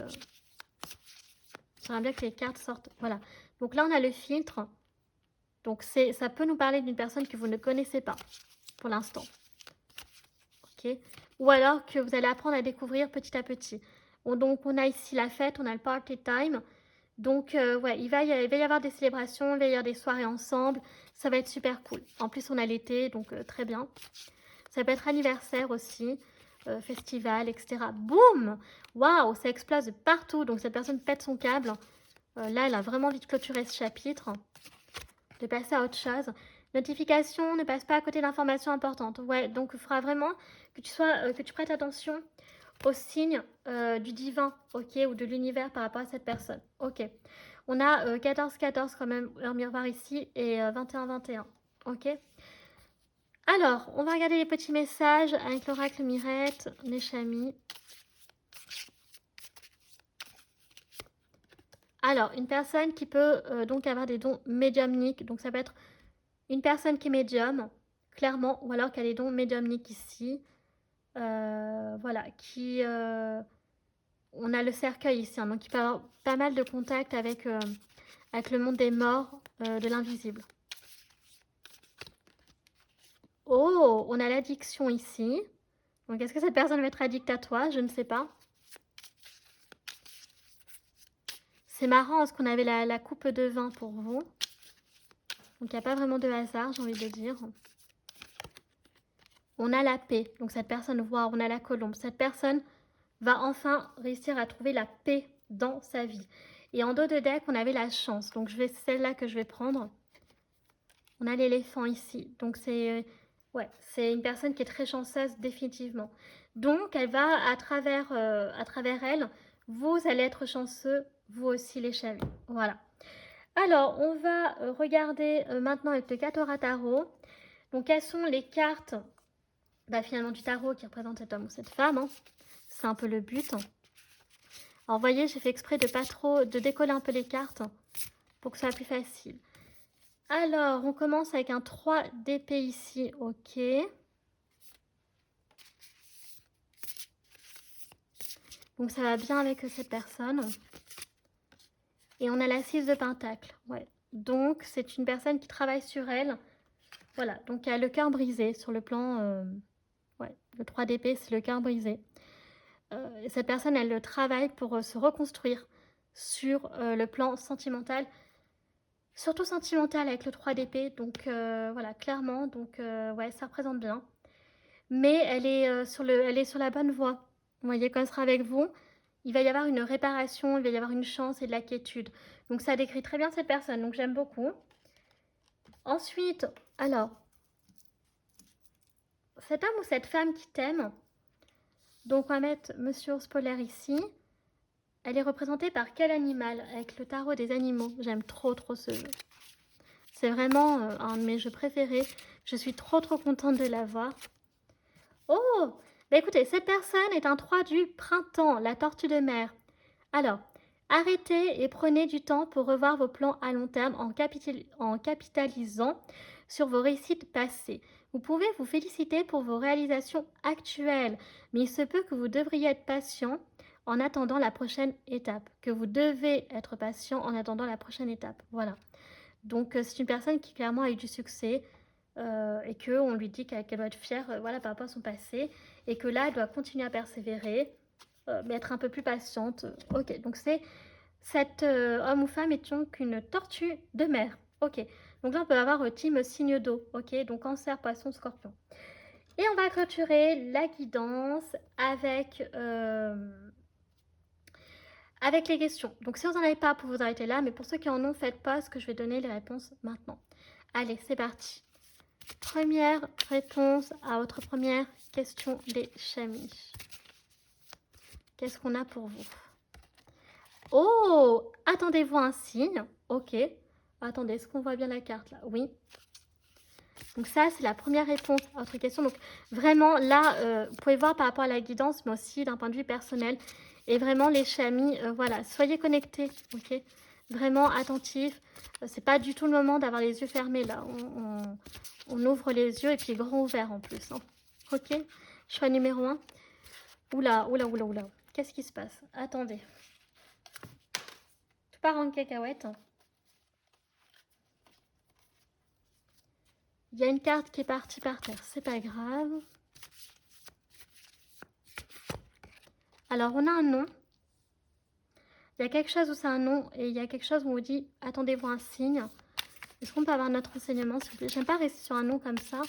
J'aimerais bien que les cartes sortent. Voilà. Donc là, on a le filtre. Donc ça peut nous parler d'une personne que vous ne connaissez pas pour l'instant. Ok. Ou alors que vous allez apprendre à découvrir petit à petit. Bon, donc on a ici la fête, on a le party time. Donc ouais, il va y avoir des célébrations, il va y avoir des soirées ensemble. Ça va être super cool. En plus, on a l'été, donc très bien. Ça peut être anniversaire aussi, festival, etc. Boum! Waouh, ça explose de partout. Donc cette personne pète son câble. Là, elle a vraiment envie de clôturer ce chapitre, de passer à autre chose. Notification, ne passe pas à côté d'informations importantes. Ouais, donc il faudra vraiment que tu prêtes attention aux signes du divin, ok, ou de l'univers par rapport à cette personne. Ok. On a 14-14 quand même, heure miroir ici, et 21-21. Ok. Alors, on va regarder les petits messages avec l'oracle Mirette, Nechami. Alors, une personne qui peut donc avoir des dons médiumniques. Donc, ça peut être une personne qui est médium, clairement, ou alors qui a des dons médiumniques ici. Voilà, on a le cercueil ici, hein, donc qui peut avoir pas mal de contact avec le monde des morts, de l'invisible. on a l'addiction ici. Donc, est-ce que cette personne va être addicte à toi? Je ne sais pas. C'est marrant parce qu'on avait la coupe de vin pour vous. Donc, il n'y a pas vraiment de hasard, j'ai envie de dire. On a la paix. Donc, cette personne voit, on a la colombe. Cette personne va enfin réussir à trouver la paix dans sa vie. Et en dos de deck, on avait la chance. Donc, c'est celle-là que je vais prendre. On a l'éléphant ici. Donc, c'est une personne qui est très chanceuse, définitivement. Donc, elle va, à travers elle, vous allez être chanceux, vous aussi, les chamis. Voilà. Alors, on va regarder maintenant avec le 14 à tarot. Donc, quelles sont les cartes finalement du tarot qui représentent cet homme ou cette femme, hein. C'est un peu le but. Alors, vous voyez, j'ai fait exprès de décoller un peu les cartes pour que ce soit plus facile. Alors, on commence avec un 3 d'épée ici, ok. Donc, ça va bien avec cette personne. Et on a la 6 de pentacle, ouais. Donc, c'est une personne qui travaille sur elle. Voilà, donc elle a le cœur brisé sur le plan... le 3 d'épée, c'est le cœur brisé. Cette personne, elle le travaille pour se reconstruire sur le plan sentimental. Surtout sentimental avec le 3 d'épée. Donc, voilà, clairement. Donc, ouais, ça représente bien. Mais elle est sur la bonne voie. Vous voyez, quand elle sera avec vous, il va y avoir une réparation, il va y avoir une chance et de la quiétude. Donc, ça décrit très bien cette personne. Donc, j'aime beaucoup. Ensuite, alors, cet homme ou cette femme qui t'aime, donc on va mettre Monsieur Ours Polaire ici. Elle est représentée par quel animal? Avec le tarot des animaux. J'aime trop ce jeu. C'est vraiment un de mes jeux préférés. Je suis trop contente de l'avoir. Oh, bah écoutez, cette personne est un 3 du printemps, la tortue de mer. Alors, arrêtez et prenez du temps pour revoir vos plans à long terme en capitalisant sur vos réussites passées. Vous pouvez vous féliciter pour vos réalisations actuelles, mais il se peut que vous devriez être patient en attendant la prochaine étape. Que vous devez être patient en attendant la prochaine étape. Voilà. Donc, c'est une personne qui clairement a eu du succès et qu'on lui dit qu'elle doit être fière voilà, par rapport à son passé et que là, elle doit continuer à persévérer, mais être un peu plus patiente. Ok, donc cet homme ou femme est donc une tortue de mer. Ok, donc là, on peut avoir team signe d'eau. Ok, donc cancer, poisson, scorpion. Et on va clôturer la guidance avec les questions. Donc, si vous n'en avez pas, pour vous arrêter là. Mais pour ceux qui en ont, faites pas ce que je vais donner les réponses maintenant. Allez, c'est parti. Première réponse à votre première question des chamis. Qu'est-ce qu'on a pour vous? Oh, attendez-vous un signe. Ok. Attendez, est-ce qu'on voit bien la carte là? Oui. Donc ça, c'est la première réponse à votre question. Donc vraiment, là, vous pouvez voir par rapport à la guidance, mais aussi d'un point de vue personnel. Et vraiment, les chamis, voilà, soyez connectés, ok? Vraiment attentifs. C'est pas du tout le moment d'avoir les yeux fermés, là. On ouvre les yeux et puis grand ouvert en plus, hein. Ok? Choix numéro 1. Oula. Qu'est-ce qui se passe? Attendez. Tout part en cacahuète. Il y a une carte qui est partie par terre, c'est pas grave. Alors, on a un nom. Il y a quelque chose où c'est un nom et il y a quelque chose où on vous dit attendez-vous un signe. Est-ce qu'on peut avoir notre renseignement s'il vous plaît? J'aime pas rester sur un nom comme ça.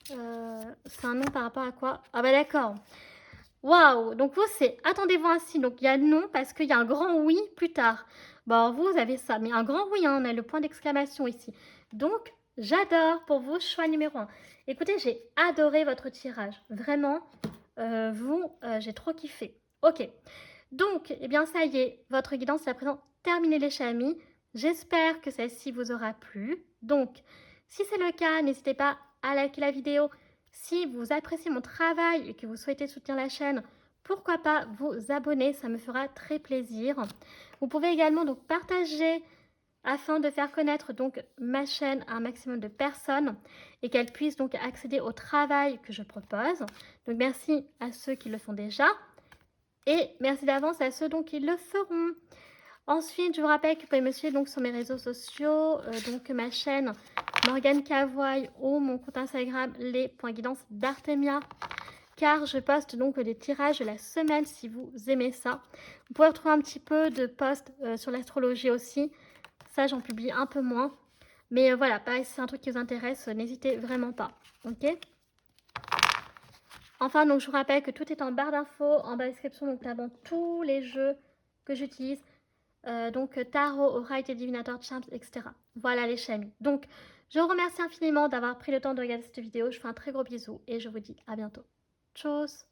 C'est un nom par rapport à quoi? Ah bah d'accord. Waouh! Donc vous, c'est attendez-vous un signe. Donc il y a non parce qu'il y a un grand oui plus tard. Bon, vous avez ça, mais un grand oui, hein, on a le point d'exclamation ici. Donc, j'adore pour vous, choix numéro 1. Écoutez, j'ai adoré votre tirage. Vraiment, j'ai trop kiffé. Ok. Donc, eh bien, ça y est, votre guidance est à présent terminée, les chamis. J'espère que celle-ci vous aura plu. Donc, si c'est le cas, n'hésitez pas à liker la vidéo. Si vous appréciez mon travail et que vous souhaitez soutenir la chaîne, pourquoi pas vous abonner, ça me fera très plaisir. Vous pouvez également donc partager afin de faire connaître donc ma chaîne à un maximum de personnes et qu'elles puissent donc accéder au travail que je propose. Donc merci à ceux qui le font déjà et merci d'avance à ceux donc qui le feront. Ensuite, je vous rappelle que vous pouvez me suivre donc sur mes réseaux sociaux, donc ma chaîne Morgane Cavoy ou mon compte Instagram les.guidance d'Artemia, car je poste donc des tirages de la semaine si vous aimez ça. Vous pouvez retrouver un petit peu de posts sur l'astrologie aussi. Ça, j'en publie un peu moins. Mais voilà, pareil, si c'est un truc qui vous intéresse, n'hésitez vraiment pas. Ok? Enfin, donc je vous rappelle que tout est en barre d'infos, en bas de description, donc notamment tous les jeux que j'utilise. Donc tarot, oracle, divinator, charms, etc. Voilà les chamis. Donc, je vous remercie infiniment d'avoir pris le temps de regarder cette vidéo. Je vous fais un très gros bisou et je vous dis à bientôt. Tchuss!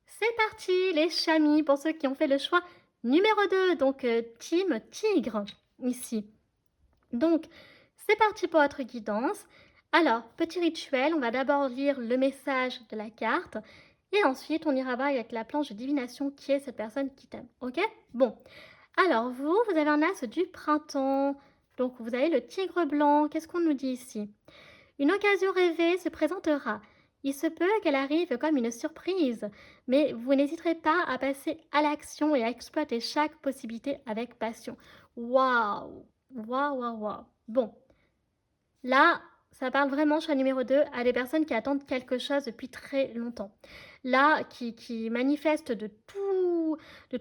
C'est parti les chamis pour ceux qui ont fait le choix numéro 2, donc Team Tigre ici. Donc, c'est parti pour votre guidance. Alors, petit rituel, on va d'abord lire le message de la carte et ensuite on ira voir avec la planche de divination qui est cette personne qui t'aime. Ok? Bon. Alors, vous avez un as du printemps. Donc, vous avez le tigre blanc. Qu'est-ce qu'on nous dit ici? Une occasion rêvée se présentera. Il se peut qu'elle arrive comme une surprise, mais vous n'hésiterez pas à passer à l'action et à exploiter chaque possibilité avec passion. Waouh! Waouh, waouh, waouh. Bon, là, ça parle vraiment, choix numéro 2, à des personnes qui attendent quelque chose depuis très longtemps. Là, qui manifestent de tout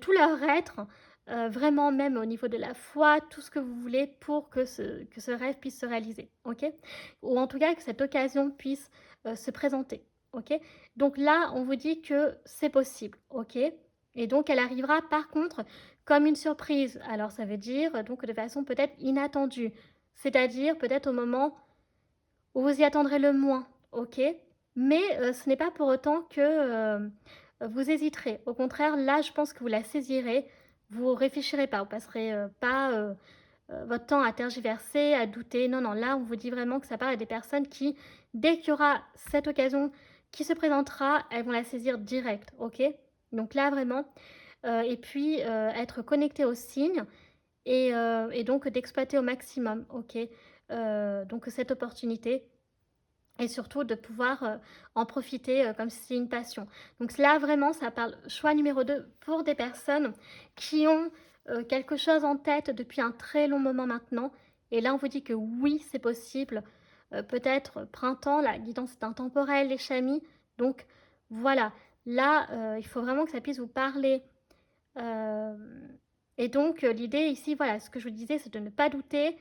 leur être, vraiment même au niveau de la foi, tout ce que vous voulez pour que ce rêve puisse se réaliser, ok? Ou en tout cas que cette occasion puisse se présenter, ok? Donc là, on vous dit que c'est possible, ok? Et donc elle arrivera par contre comme une surprise. Alors ça veut dire donc de façon peut-être inattendue, c'est-à-dire peut-être au moment où vous y attendrez le moins, ok? Mais ce n'est pas pour autant que vous hésiterez. Au contraire, là, je pense que vous la saisirez. Vous réfléchirez pas, vous passerez pas votre temps à tergiverser, à douter. Non, non, là, on vous dit vraiment que ça parle à des personnes qui, dès qu'il y aura cette occasion qui se présentera, elles vont la saisir direct, ok? Donc là, vraiment. Et puis, être connecté aux signes et donc d'exploiter au maximum, ok? Donc cette opportunité et surtout de pouvoir en profiter comme si c'était une passion. Donc là, vraiment, ça parle choix numéro 2 pour des personnes qui ont quelque chose en tête depuis un très long moment maintenant. Et là, on vous dit que oui, c'est possible. Peut-être printemps, la guidance est intemporelle, les chamis. Donc voilà, là, il faut vraiment que ça puisse vous parler. Euh, et donc, l'idée ici, voilà, ce que je vous disais, c'est de ne pas douter,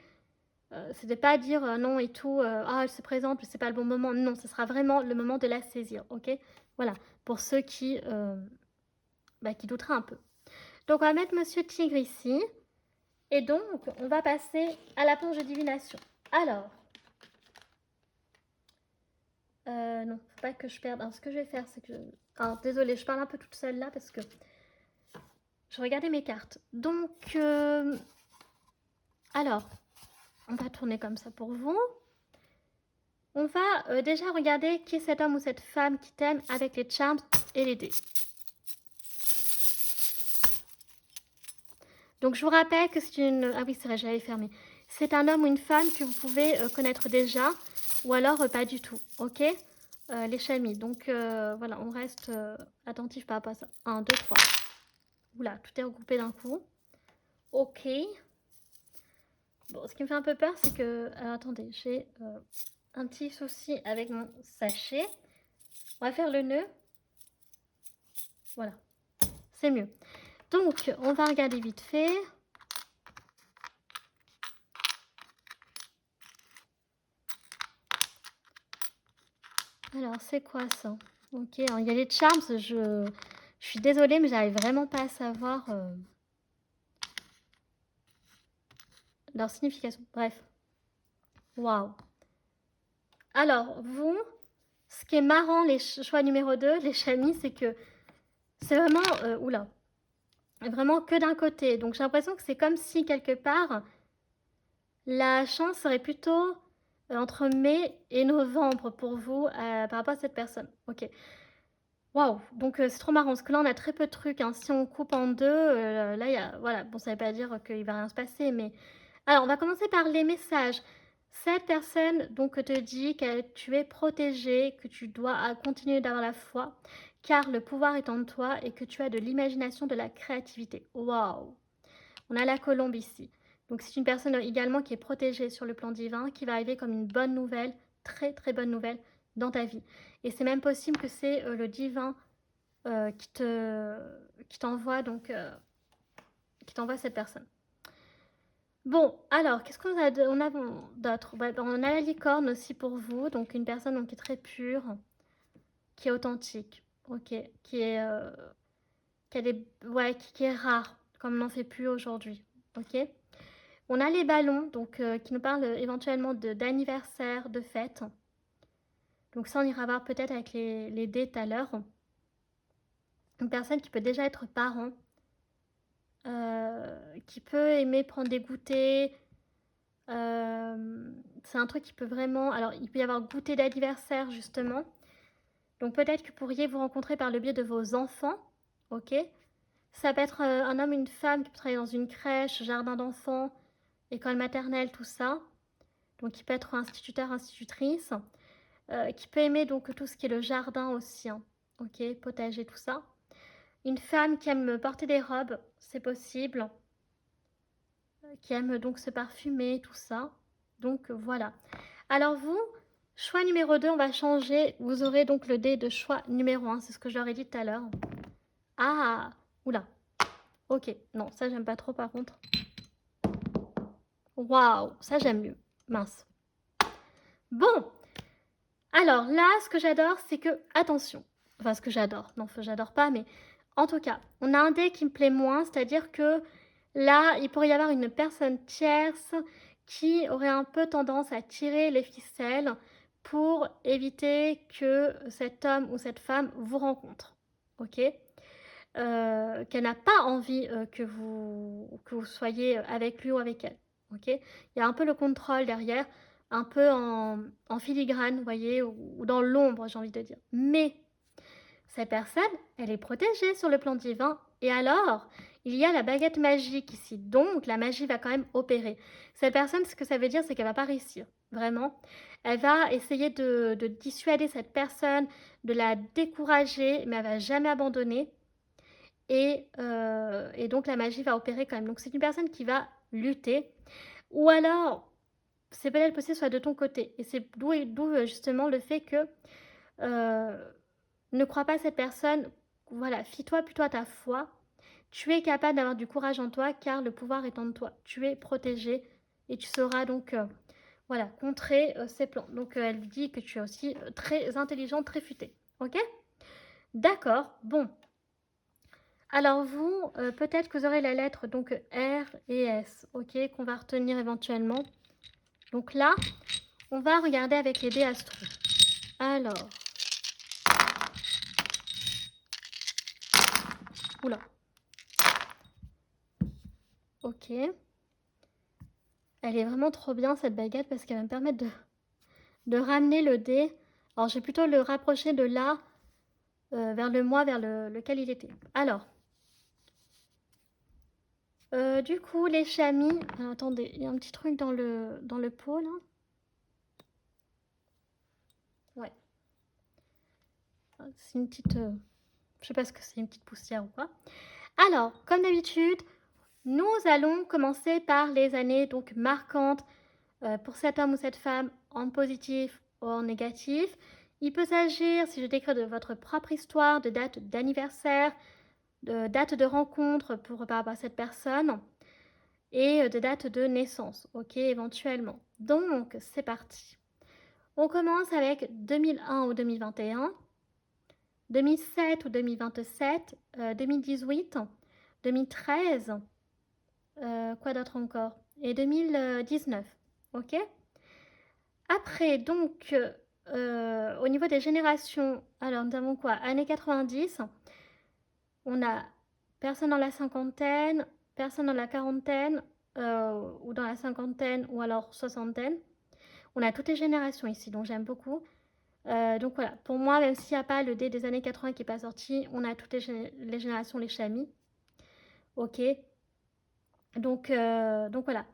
c'est de pas dire non et tout, ah elle se présente, c'est pas le bon moment. Non, ce sera vraiment le moment de la saisir, ok? Voilà, pour ceux qui douteraient un peu. Donc on va mettre Monsieur Tigre ici. Et donc, on va passer à la planche de divination. Alors, non, faut pas que je perde. Alors, ce que je vais faire, c'est que... Alors, désolée, je parle un peu toute seule là parce que je regardais mes cartes. Donc, alors, on va tourner comme ça pour vous. On va déjà regarder qui est cet homme ou cette femme qui t'aime avec les charms et les dés. Donc je vous rappelle que c'est une... Ah oui, c'est vrai, j'avais fermé. C'est un homme ou une femme que vous pouvez connaître déjà ou alors pas du tout, ok? Les chamis. Donc voilà, on reste attentif par rapport à ça. 1, 2, 3. Oula, tout est regroupé d'un coup. Ok. Bon, ce qui me fait un peu peur, c'est que... Alors attendez, j'ai un petit souci avec mon sachet. On va faire le nœud. Voilà, c'est mieux. Donc, on va regarder vite fait. Alors, c'est quoi ça? Ok, alors il y a les charms. Je suis désolée, mais j'arrive vraiment pas à savoir leur signification. Bref. Waouh. Alors, vous, ce qui est marrant, les choix numéro 2, les chamis, c'est que c'est vraiment... oula. Vraiment que d'un côté. Donc, j'ai l'impression que c'est comme si, quelque part, la chance serait plutôt entre mai et novembre pour vous par rapport à cette personne. Ok. Waouh! Donc c'est trop marrant parce que là on a très peu de trucs, hein. Si on coupe en deux, là il y a voilà, bon ça veut pas dire qu'il va rien se passer, mais alors on va commencer par les messages. Cette personne donc te dit que tu es protégée, que tu dois continuer d'avoir la foi, car le pouvoir est en toi et que tu as de l'imagination, de la créativité. Waouh! On a la colombe ici. Donc c'est une personne également qui est protégée sur le plan divin, qui va arriver comme une bonne nouvelle, très très bonne nouvelle dans ta vie. Et c'est même possible que c'est le divin qui t'envoie donc qui t'envoie cette personne. Bon, alors, qu'est-ce qu'on a, on a d'autre? Ouais, ben, on a la licorne aussi pour vous, donc une personne donc, qui est très pure, qui est authentique, ok, qui a des, ouais, qui est rare, comme on n'en fait plus aujourd'hui, ok. On a les ballons, donc qui nous parlent éventuellement d'anniversaire, de fête. Donc ça, on ira voir peut-être avec les dés tout à l'heure. Une personne qui peut déjà être parent, qui peut aimer prendre des goûters. C'est un truc qui peut vraiment... Alors, il peut y avoir goûter d'anniversaire, justement. Donc peut-être que vous pourriez vous rencontrer par le biais de vos enfants, ok. Ça peut être un homme, une femme qui peut travailler dans une crèche, jardin d'enfants, école maternelle, tout ça. Donc il peut être instituteur, institutrice. Qui peut aimer donc tout ce qui est le jardin aussi, hein. Ok, potager, tout ça. Une femme qui aime porter des robes, c'est possible. Qui aime donc se parfumer, tout ça. Donc voilà. Alors vous, choix numéro 2, on va changer. Vous aurez donc le dé de choix numéro 1, c'est ce que je leur ai dit tout à l'heure. Ah, oula. Ok, non, ça j'aime pas trop par contre. Waouh, ça j'aime mieux. Mince. Bon, alors là, ce que j'adore, c'est que, attention, enfin ce que j'adore, non, j'adore pas, mais en tout cas, on a un dé qui me plaît moins, c'est-à-dire que là, il pourrait y avoir une personne tierce qui aurait un peu tendance à tirer les ficelles pour éviter que cet homme ou cette femme vous rencontre, ok. Qu'elle n'a pas envie que vous soyez avec lui ou avec elle, ok. Il y a un peu le contrôle derrière, un peu en filigrane, vous voyez, ou dans l'ombre, j'ai envie de dire. Mais cette personne, elle est protégée sur le plan divin. Et alors, il y a la baguette magique ici. Donc, la magie va quand même opérer. Cette personne, ce que ça veut dire, c'est qu'elle va pas réussir. Vraiment. Elle va essayer de dissuader cette personne, de la décourager, mais elle va jamais abandonner. Et donc, la magie va opérer quand même. Donc, c'est une personne qui va lutter. Ou alors, c'est peut-être possible soit de ton côté. Et c'est d'où justement le fait que ne crois pas à cette personne. Voilà, fie-toi plutôt à ta foi. Tu es capable d'avoir du courage en toi car le pouvoir est en toi. Tu es protégé et tu sauras donc voilà, contrer ses plans. Donc elle dit que tu es aussi très intelligente, très futée. Ok? D'accord, bon. Alors vous, peut-être que vous aurez la lettre donc R et S, ok, qu'on va retenir éventuellement. Donc là, on va regarder avec les dés astro. Alors. Oula. Ok. Elle est vraiment trop bien cette baguette parce qu'elle va me permettre de ramener le dé. Alors je vais plutôt le rapprocher de là vers le mois vers lequel il était. Alors. Du coup, les chamis. Alors, attendez, il y a un petit truc dans le pot là. Ouais. C'est une petite... je sais pas ce que c'est, une petite poussière ou quoi. Alors, comme d'habitude, nous allons commencer par les années donc marquantes pour cet homme ou cette femme en positif ou en négatif. Il peut s'agir, si je décris de votre propre histoire, de date d'anniversaire, de date de rencontre par rapport à cette personne et de date de naissance, ok, éventuellement. Donc, c'est parti. On commence avec 2001 ou 2021, 2007 ou 2027, 2018, 2013, quoi d'autre encore? Et 2019, ok? Après, donc, au niveau des générations, alors nous avons quoi? Années 90, on a personne dans la cinquantaine, personne dans la quarantaine, ou dans la cinquantaine, ou alors soixantaine. On a toutes les générations ici, donc j'aime beaucoup. Donc voilà, pour moi, même s'il n'y a pas le dé des années 80 qui n'est pas sorti, on a toutes les générations, les chamis. Ok. Donc voilà.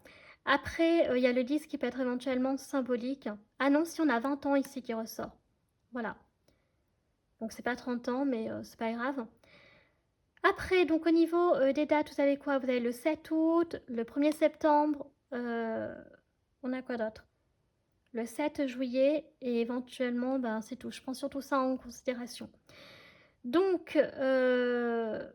Après, il y a le 10 qui peut être éventuellement symbolique. Ah non, si on a 20 ans ici qui ressort. Voilà. Donc c'est pas 30 ans, mais c'est pas grave. Après, donc au niveau des dates, vous avez quoi? Vous avez le 7 août, le 1er septembre, on a quoi d'autre? Le 7 juillet, et éventuellement, ben, c'est tout. Je prends surtout ça en considération. Donc,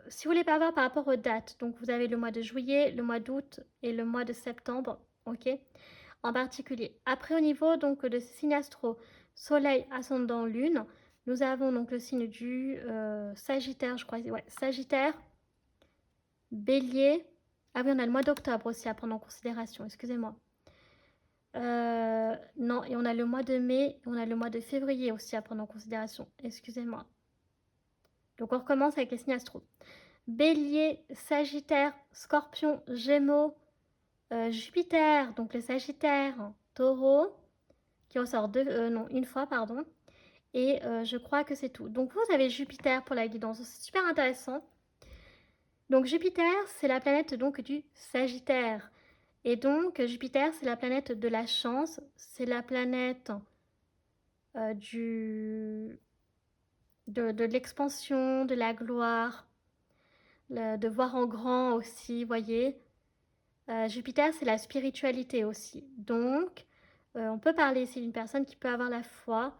si vous voulez pas avoir par rapport aux dates, donc vous avez le mois de juillet, le mois d'août et le mois de septembre, ok? En particulier. Après, au niveau donc de ce signe astro, Soleil, ascendant, Lune, nous avons donc le signe du Sagittaire, je crois, ouais, Sagittaire, Bélier. Ah oui, on a le mois d'octobre aussi à prendre en considération, excusez-moi. Non, et on a le mois de mai, et on a le mois de février aussi à prendre en considération, excusez-moi. Donc on recommence avec les signes astro. Bélier, Sagittaire, Scorpion, Gémeaux, Jupiter, donc le Sagittaire, Taureau, qui ressort non, une fois, pardon. Et je crois que c'est tout. Donc vous avez Jupiter pour la guidance, c'est super intéressant. Donc Jupiter, c'est la planète donc du Sagittaire. Et donc Jupiter, c'est la planète de la chance, c'est la planète de l'expansion, de la gloire, de voir en grand aussi, voyez. Jupiter, c'est la spiritualité aussi. Donc, on peut parler ici d'une personne qui peut avoir la foi,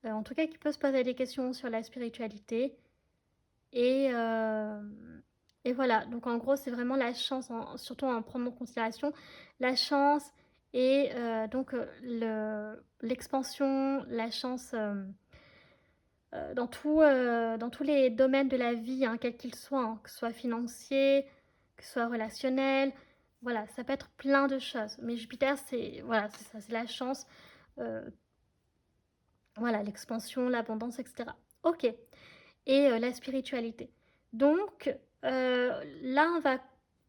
en tout cas qui peut se poser des questions sur la spiritualité. Et, euh, et voilà, donc en gros, c'est vraiment la chance, surtout en prenant en considération la chance et donc l'expansion, la chance dans tous les domaines de la vie, hein, quels qu'ils soient, hein, que ce soit financier, que ce soit relationnel. Voilà, ça peut être plein de choses. Mais Jupiter, c'est voilà, c'est ça, c'est la chance, euh, voilà, l'expansion, l'abondance, etc. Ok. Et la spiritualité. Donc là, on va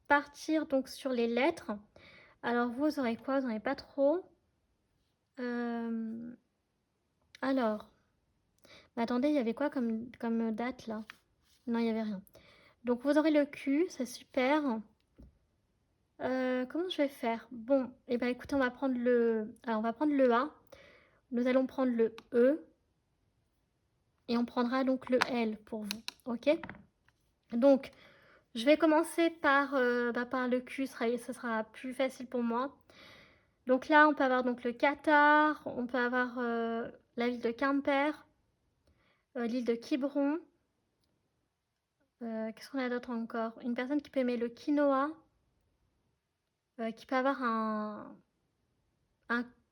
partir donc sur les lettres. Alors vous aurez quoi? Vous n'en avez pas trop. Euh, alors, mais attendez, il y avait quoi comme date là? Non, il n'y avait rien. Donc vous aurez le Q, c'est super. Comment je vais faire? Bon, et ben écoutez, on va prendre alors on va prendre le A. Nous allons prendre le E. Et on prendra donc le L pour vous. Ok? Donc, je vais commencer par le Q, ce sera plus facile pour moi. Donc là, on peut avoir donc le Qatar, on peut avoir la ville de Quimper, l'île de Quiberon. Qu'est-ce qu'on a d'autre encore? Une personne qui peut aimer le quinoa, qui peut avoir un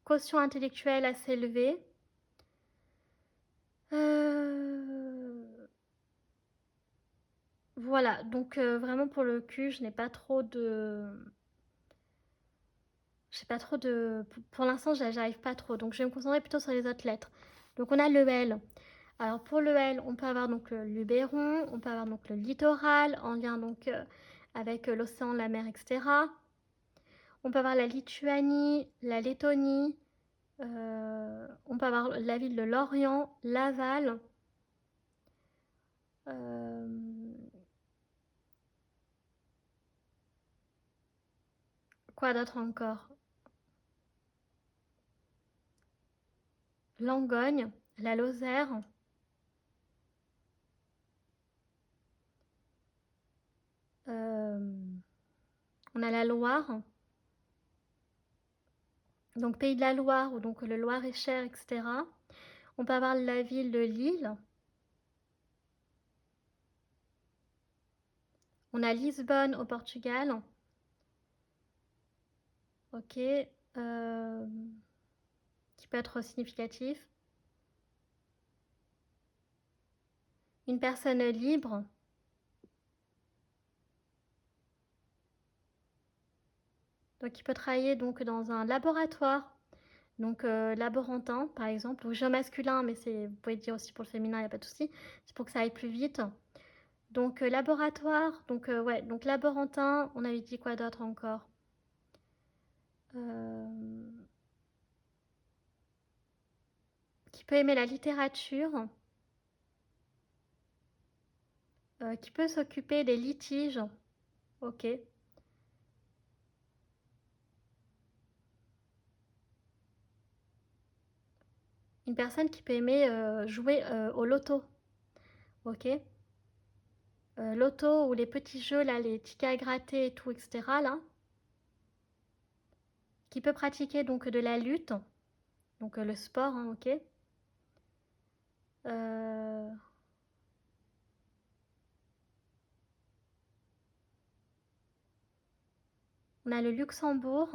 quotient intellectuel assez élevé. Voilà, donc vraiment pour le Q, je n'ai pas trop de... Je sais pas trop de... Pour l'instant, j'arrive pas trop, donc je vais me concentrer plutôt sur les autres lettres. Donc on a le L. Alors pour le L, on peut avoir donc le Luberon, on peut avoir donc le littoral en lien donc avec l'océan, la mer, etc. On peut avoir la Lituanie, la Lettonie, on peut avoir la ville de Lorient, Laval. Euh, quoi d'autre encore? Langogne, la Lozère. Euh, on a la Loire, donc Pays de la Loire, ou donc le Loir-et-Cher, etc. On peut avoir la ville de Lille. On a Lisbonne au Portugal. Ok. Qui peut être significatif. Une personne libre. Donc qui peut travailler donc dans un laboratoire. Donc laborantin par exemple, ou jeu masculin, mais vous pouvez dire aussi pour le féminin, il n'y a pas de souci. C'est pour que ça aille plus vite. Donc laboratoire, donc ouais, donc laborantin, on avait dit quoi d'autre encore? Euh, qui peut aimer la littérature, qui peut s'occuper des litiges. Ok. Une personne qui peut aimer jouer au loto. ok? L'auto ou les petits jeux, là, les tickets à gratter et tout, etc., là, qui peut pratiquer donc de la lutte, donc le sport, hein, ok? Euh, on a le Luxembourg,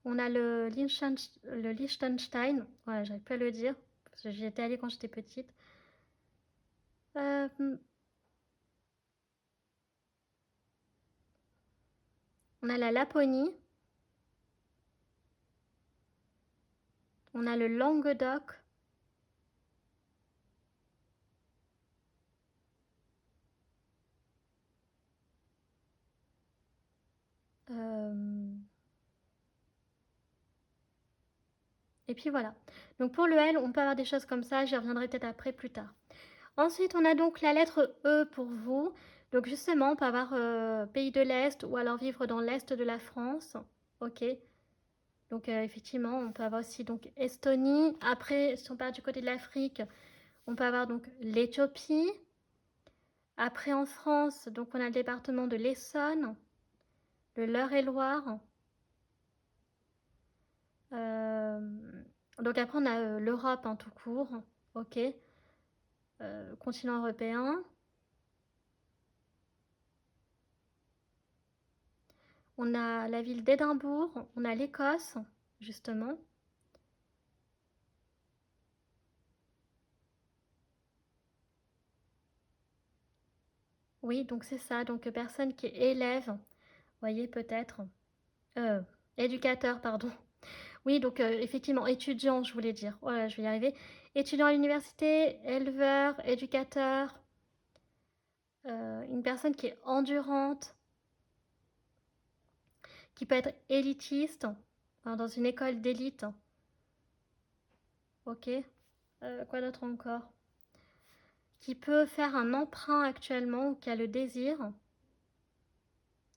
on a le Liechtenstein, voilà, j'arrive pas à le dire, parce que j'y étais allée quand j'étais petite. Euh, on a la Laponie, on a le Languedoc, euh, et puis voilà. Donc pour le L, on peut avoir des choses comme ça, j'y reviendrai peut-être après plus tard. Ensuite, on a donc la lettre E pour vous. Donc justement, on peut avoir pays de l'Est ou alors vivre dans l'Est de la France. Ok. Donc effectivement, on peut avoir aussi donc Estonie. Après, si on part du côté de l'Afrique, on peut avoir donc l'Éthiopie. Après en France, donc on a le département de l'Essonne, le l'Eure-et-Loir. Euh, donc après, on a l'Europe en tout court. Ok. Continent européen. On a la ville d'Édimbourg, on a l'Écosse, justement. Oui, donc c'est ça, donc personne qui est élève, vous voyez peut-être. Euh, Éducateur, pardon. Oui, donc effectivement, étudiant, je voulais dire. Voilà, je vais y arriver. Étudiant à l'université, éleveur, éducateur, une personne qui est endurante, qui peut être élitiste, hein, dans une école d'élite. Ok. Quoi d'autre encore? Qui peut faire un emprunt actuellement ou qui a le désir.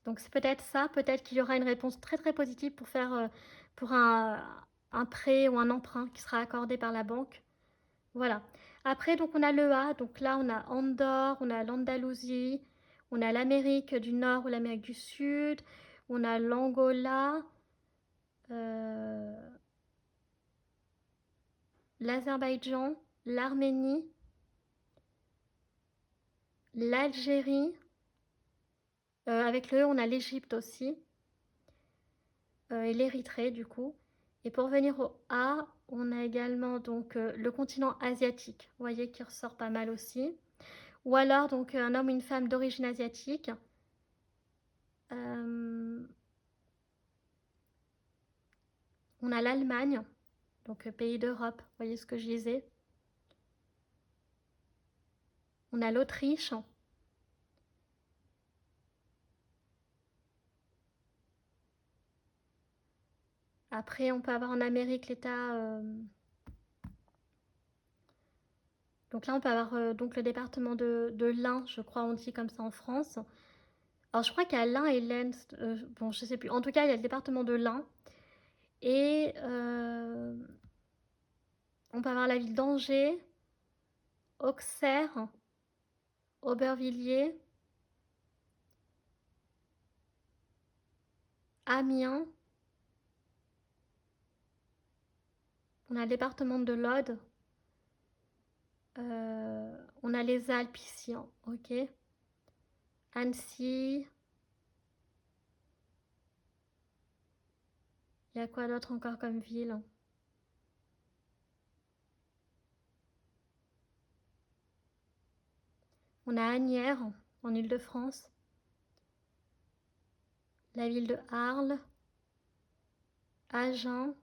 Donc c'est peut-être ça, peut-être qu'il y aura une réponse très très positive pour faire pour un prêt ou un emprunt qui sera accordé par la banque. Voilà. Après, donc on a le A, donc là on a Andorre, on a l'Andalousie, on a l'Amérique du Nord ou l'Amérique du Sud, on a l'Angola, euh, l'Azerbaïdjan, l'Arménie, l'Algérie. Avec le E, on a l'Égypte aussi, et l'Érythrée du coup. Et pour venir au A, on a également donc le continent asiatique, vous voyez, qui ressort pas mal aussi. Ou alors donc un homme ou une femme d'origine asiatique. Euh, on a l'Allemagne, donc pays d'Europe, vous voyez ce que je disais. On a l'Autriche. Après, on peut avoir en Amérique l'État. Donc là, on peut avoir donc le département de l'Ain, je crois, on dit comme ça en France. Alors, je crois qu'il y a l'Ain et l'Aisne. Bon, je sais plus. En tout cas, il y a le département de l'Ain. Et on peut avoir la ville d'Angers, Auxerre, Aubervilliers, Amiens. On a le département de l'Aude. On a les Alpes ici, hein, ok. Annecy. Il y a quoi d'autre encore comme ville? On a Asnières, en Île-de-France. La ville de Arles. Agen.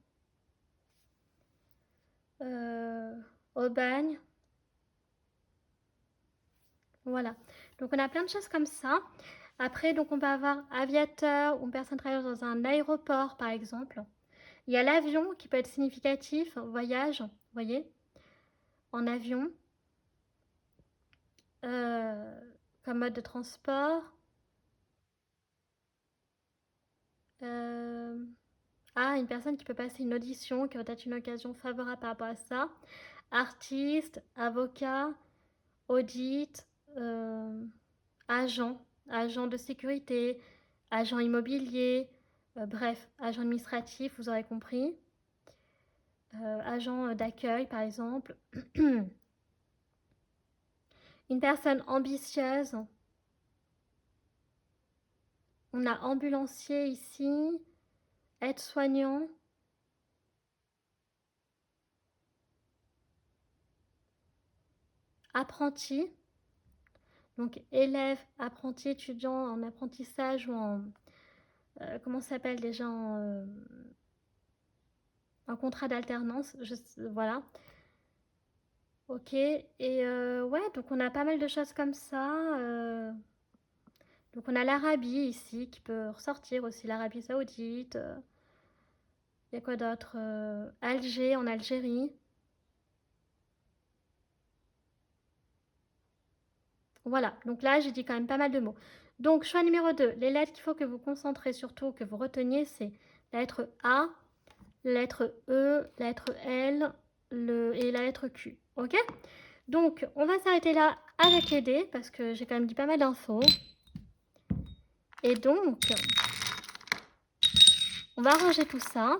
euh, Aubagne. Voilà. Donc on a plein de choses comme ça. Après, donc on peut avoir aviateur ou personne travaillant dans un aéroport, par exemple. Il y a l'avion qui peut être significatif, voyage, vous voyez, en avion, euh, comme mode de transport. Euh, Ah, une personne qui peut passer une audition, qui va être une occasion favorable par rapport à ça. Artiste, avocat, audit, agent, agent de sécurité, agent immobilier, bref, agent administratif, vous aurez compris. Agent d'accueil, par exemple. Une personne ambitieuse. On a ambulancier ici, aide-soignant. Apprenti. Donc élève, apprenti, étudiant en apprentissage ou en... comment ça s'appelle déjà en contrat d'alternance, voilà. Ok, et ouais, donc on a pas mal de choses comme ça. Donc on a l'Arabie ici qui peut ressortir aussi, l'Arabie Saoudite. Il y a quoi d'autre? Alger, en Algérie. Voilà, donc là j'ai dit quand même pas mal de mots. Donc choix numéro 2, les lettres qu'il faut que vous concentrez surtout, que vous reteniez, c'est la lettre A, la lettre E, la lettre L et la lettre Q. Ok? Donc on va s'arrêter là avec les dés parce que j'ai quand même dit pas mal d'infos. Et donc, on va ranger tout ça.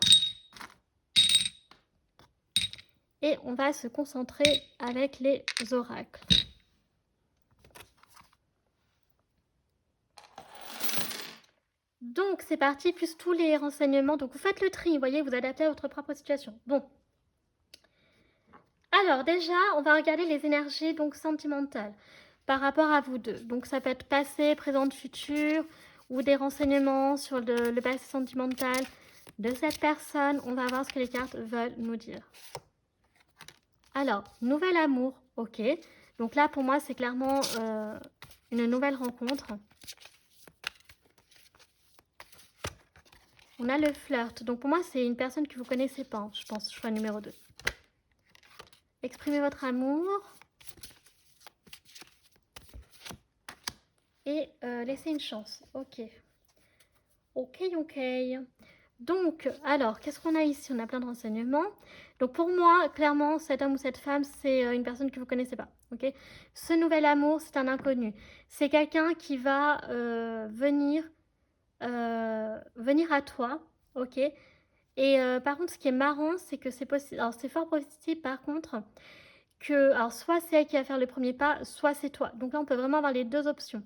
Et on va se concentrer avec les oracles. Donc c'est parti, plus tous les renseignements. Donc vous faites le tri, vous voyez, vous adaptez à votre propre situation. Bon. Alors déjà, on va regarder les énergies donc sentimentales par rapport à vous deux. Donc ça peut être passé, présent, futur ou des renseignements sur le passé sentimental de cette personne. On va voir ce que les cartes veulent nous dire. Alors, nouvel amour, ok. Donc là, pour moi, c'est clairement une nouvelle rencontre. On a le flirt. Donc pour moi, c'est une personne que vous ne connaissez pas, je pense, choix numéro 2. Exprimez votre amour. Et laissez une chance. Ok. Ok, ok. Donc, alors, qu'est-ce qu'on a ici? On a plein de renseignements. Donc pour moi, clairement, cet homme ou cette femme, c'est une personne que vous ne connaissez pas. Ok. Ce nouvel amour, c'est un inconnu. C'est quelqu'un qui va venir à toi. Ok. Et par contre, ce qui est marrant, c'est que c'est possible. Alors, c'est fort possible, par contre, que. Alors, soit c'est elle qui va faire le premier pas, soit c'est toi. Donc là, on peut vraiment avoir les deux options.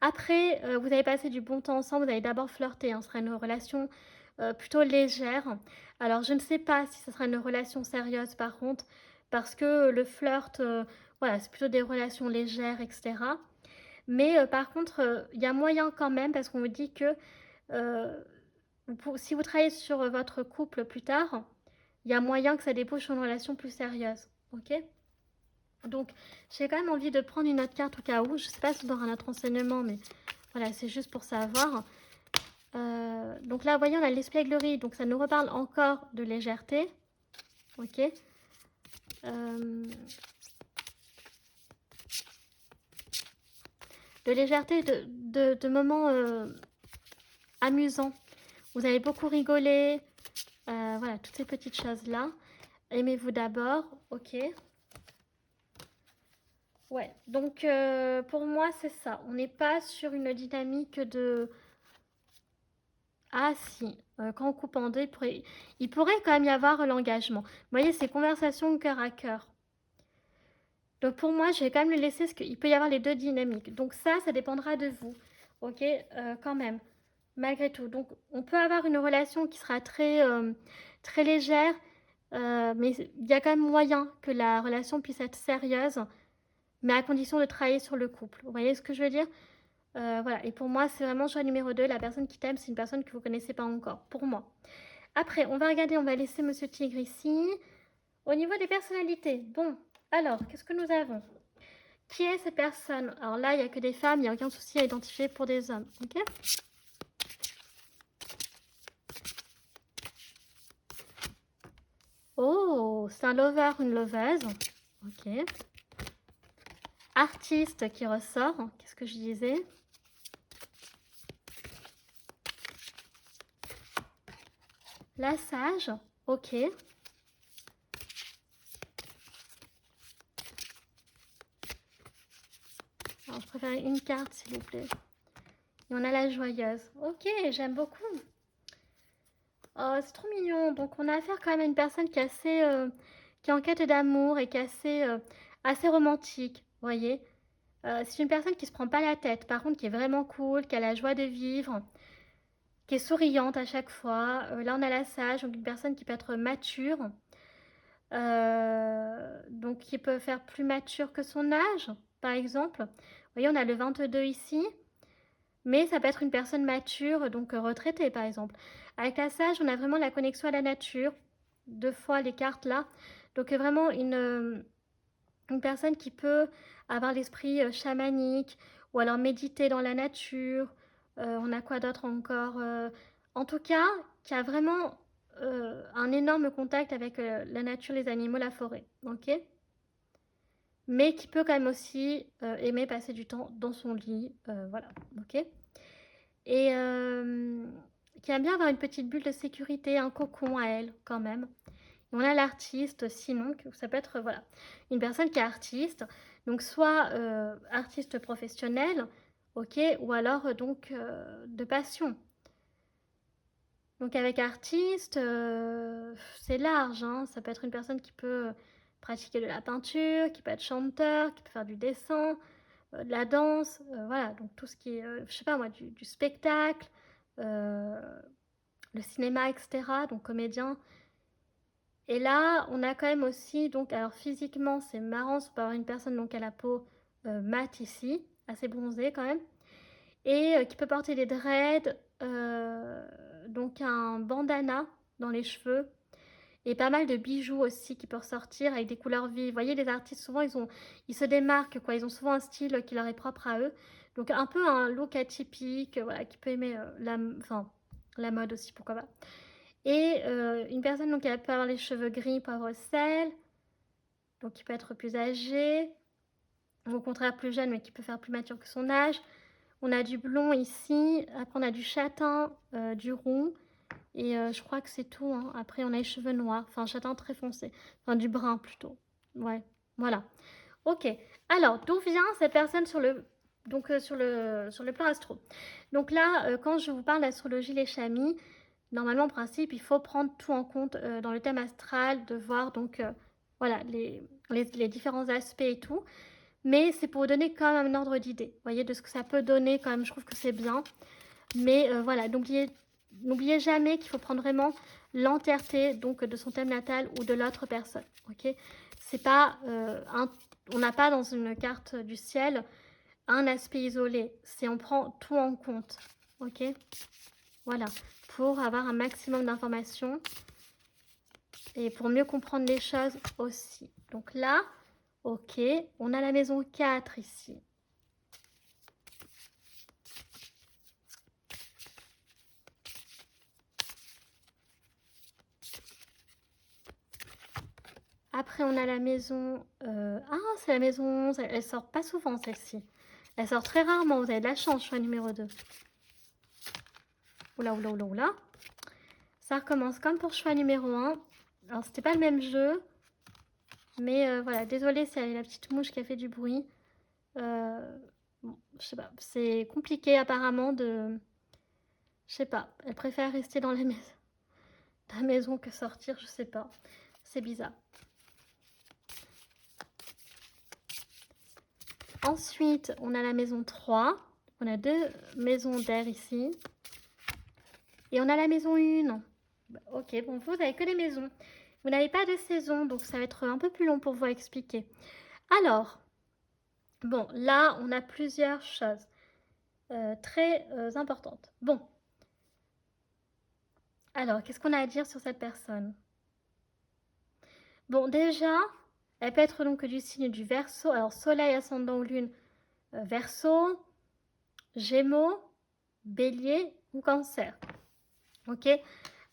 Après, vous avez passé du bon temps ensemble, vous avez d'abord flirté. Hein, ce sera une relation plutôt légère. Alors, je ne sais pas si ce sera une relation sérieuse, par contre, parce que le flirt, voilà, c'est plutôt des relations légères, etc. Mais par contre, il y a moyen quand même, parce qu'on me dit que euh, si vous travaillez sur votre couple plus tard, il y a moyen que ça débouche sur une relation plus sérieuse. Ok? Donc, j'ai quand même envie de prendre une autre carte au cas où. Je ne sais pas si on aura un autre renseignement, mais voilà, c'est juste pour savoir. Donc là, vous voyez, on a l'espièglerie. Donc, ça nous reparle encore de légèreté. Ok? De légèreté, de moments amusants. Vous avez beaucoup rigolé. Voilà, toutes ces petites choses-là. Aimez-vous d'abord. Ok? Ouais, donc pour moi, c'est ça. On n'est pas sur une dynamique de... Ah si, quand on coupe en deux, il pourrait quand même y avoir l'engagement. Vous voyez, ces conversations cœur à cœur. Donc pour moi, je vais quand même le laisser parce qu'il peut y avoir les deux dynamiques. Donc ça dépendra de vous. Ok, quand même, malgré tout. Donc on peut avoir une relation qui sera très légère, mais il y a quand même moyen que la relation puisse être sérieuse, mais à condition de travailler sur le couple. Vous voyez ce que je veux dire? Voilà, et pour moi, c'est vraiment choix numéro 2. La personne qui t'aime, c'est une personne que vous ne connaissez pas encore, pour moi. Après, on va regarder, on va laisser Monsieur Tigre ici. Au niveau des personnalités, bon, alors, qu'est-ce que nous avons? Qui est cette personne? Alors là, il n'y a que des femmes, il n'y a aucun souci à identifier pour des hommes, ok? Oh, c'est un lover, une loveuse, ok. Artiste qui ressort, qu'est-ce que je disais? La sage, ok. préférez une carte, s'il vous plaît. Et on a la joyeuse. Ok, j'aime beaucoup. Oh, c'est trop mignon. Donc, on a affaire quand même à une personne qui est assez, qui est en quête d'amour et qui est assez, assez romantique. Vous voyez, c'est une personne qui se prend pas la tête. Par contre, qui est vraiment cool, qui a la joie de vivre, qui est souriante à chaque fois. Là, on a la sage, donc une personne qui peut être mature, donc qui peut faire plus mature que son âge, par exemple. Vous voyez, on a le 22 ici. Mais ça peut être une personne mature, donc retraitée par exemple. Avec la sage, on a vraiment la connexion à la nature, 2 fois les cartes là. Donc vraiment une personne qui peut avoir l'esprit chamanique, ou alors méditer dans la nature. On a quoi d'autre encore? En tout cas, qui a vraiment un énorme contact avec la nature, les animaux, la forêt. Ok? Mais qui peut quand même aussi aimer passer du temps dans son lit. Voilà. Ok? Et qui aime bien avoir une petite bulle de sécurité, un cocon à elle quand même. Et on a l'artiste sinon, que ça peut être voilà, une personne qui est artiste, donc soit artiste professionnel, ok, ou alors donc de passion. Donc avec artiste, c'est large, hein. Ça peut être une personne qui peut pratiquer de la peinture, qui peut être chanteur, qui peut faire du dessin, de la danse, voilà, donc tout ce qui est, je sais pas moi, du spectacle, euh, le cinéma, etc., donc comédien. Et là, on a quand même aussi, donc, alors physiquement, c'est marrant, c'est pas avoir une personne donc à la peau mate ici, assez bronzée quand même, et qui peut porter des dreads, donc un bandana dans les cheveux, et pas mal de bijoux aussi qui peuvent ressortir avec des couleurs vives. Vous voyez, les artistes, souvent, ils se démarquent, quoi. Ils ont souvent un style qui leur est propre à eux. Donc, un peu un look atypique, voilà, qui peut aimer enfin, la mode aussi, pourquoi pas. Et une personne, donc, elle peut avoir les cheveux gris, poivre sel, donc qui peut être plus âgée, ou au contraire plus jeune, mais qui peut faire plus mature que son âge. On a du blond ici, après on a du châtain, du roux, et je crois que c'est tout, hein. Après, on a les cheveux noirs, enfin, châtain très foncé, enfin, du brun plutôt. Ouais, voilà. Ok. Alors, d'où vient cette personne sur le, donc, sur le plan astro? Donc là, quand je vous parle d'astrologie, les chamis, normalement, en principe, il faut prendre tout en compte dans le thème astral, de voir donc, voilà, les différents aspects et tout. Mais c'est pour vous donner quand même un ordre d'idée, vous voyez, de ce que ça peut donner quand même, je trouve que c'est bien. Mais voilà, n'oubliez jamais qu'il faut prendre vraiment l'entièreté donc de son thème natal ou de l'autre personne. Ok, c'est pas on n'a pas dans une carte du ciel un aspect isolé. C'est on prend tout en compte. Ok, voilà, pour avoir un maximum d'informations et pour mieux comprendre les choses aussi. Donc là, ok, on a la maison 4 ici. Après, on a la maison... Ah, c'est la maison 11. Elle sort pas souvent, celle-ci. Elle sort très rarement. Vous avez de la chance, choix numéro 2. Oula, oula, oula, oula. Ça recommence comme pour choix numéro 1. Alors, c'était pas le même jeu. Mais voilà, désolée, c'est la petite mouche qui a fait du bruit. Bon, je sais pas. C'est compliqué, apparemment, de... Je sais pas. Elle préfère rester dans la maison que sortir, je sais pas. C'est bizarre. Ensuite, on a la maison 3. On a 2 maisons d'air ici. Et on a la maison 1. Ok, bon, vous n'avez que des maisons. Vous n'avez pas de saison, donc ça va être un peu plus long pour vous à expliquer. Alors, bon, là, on a plusieurs choses très importantes. Bon. Alors, qu'est-ce qu'on a à dire sur cette personne? Bon, déjà, elle peut être donc du signe du Verseau. Alors, soleil, ascendant ou lune, Verseau, Gémeaux, Bélier ou Cancer. Ok.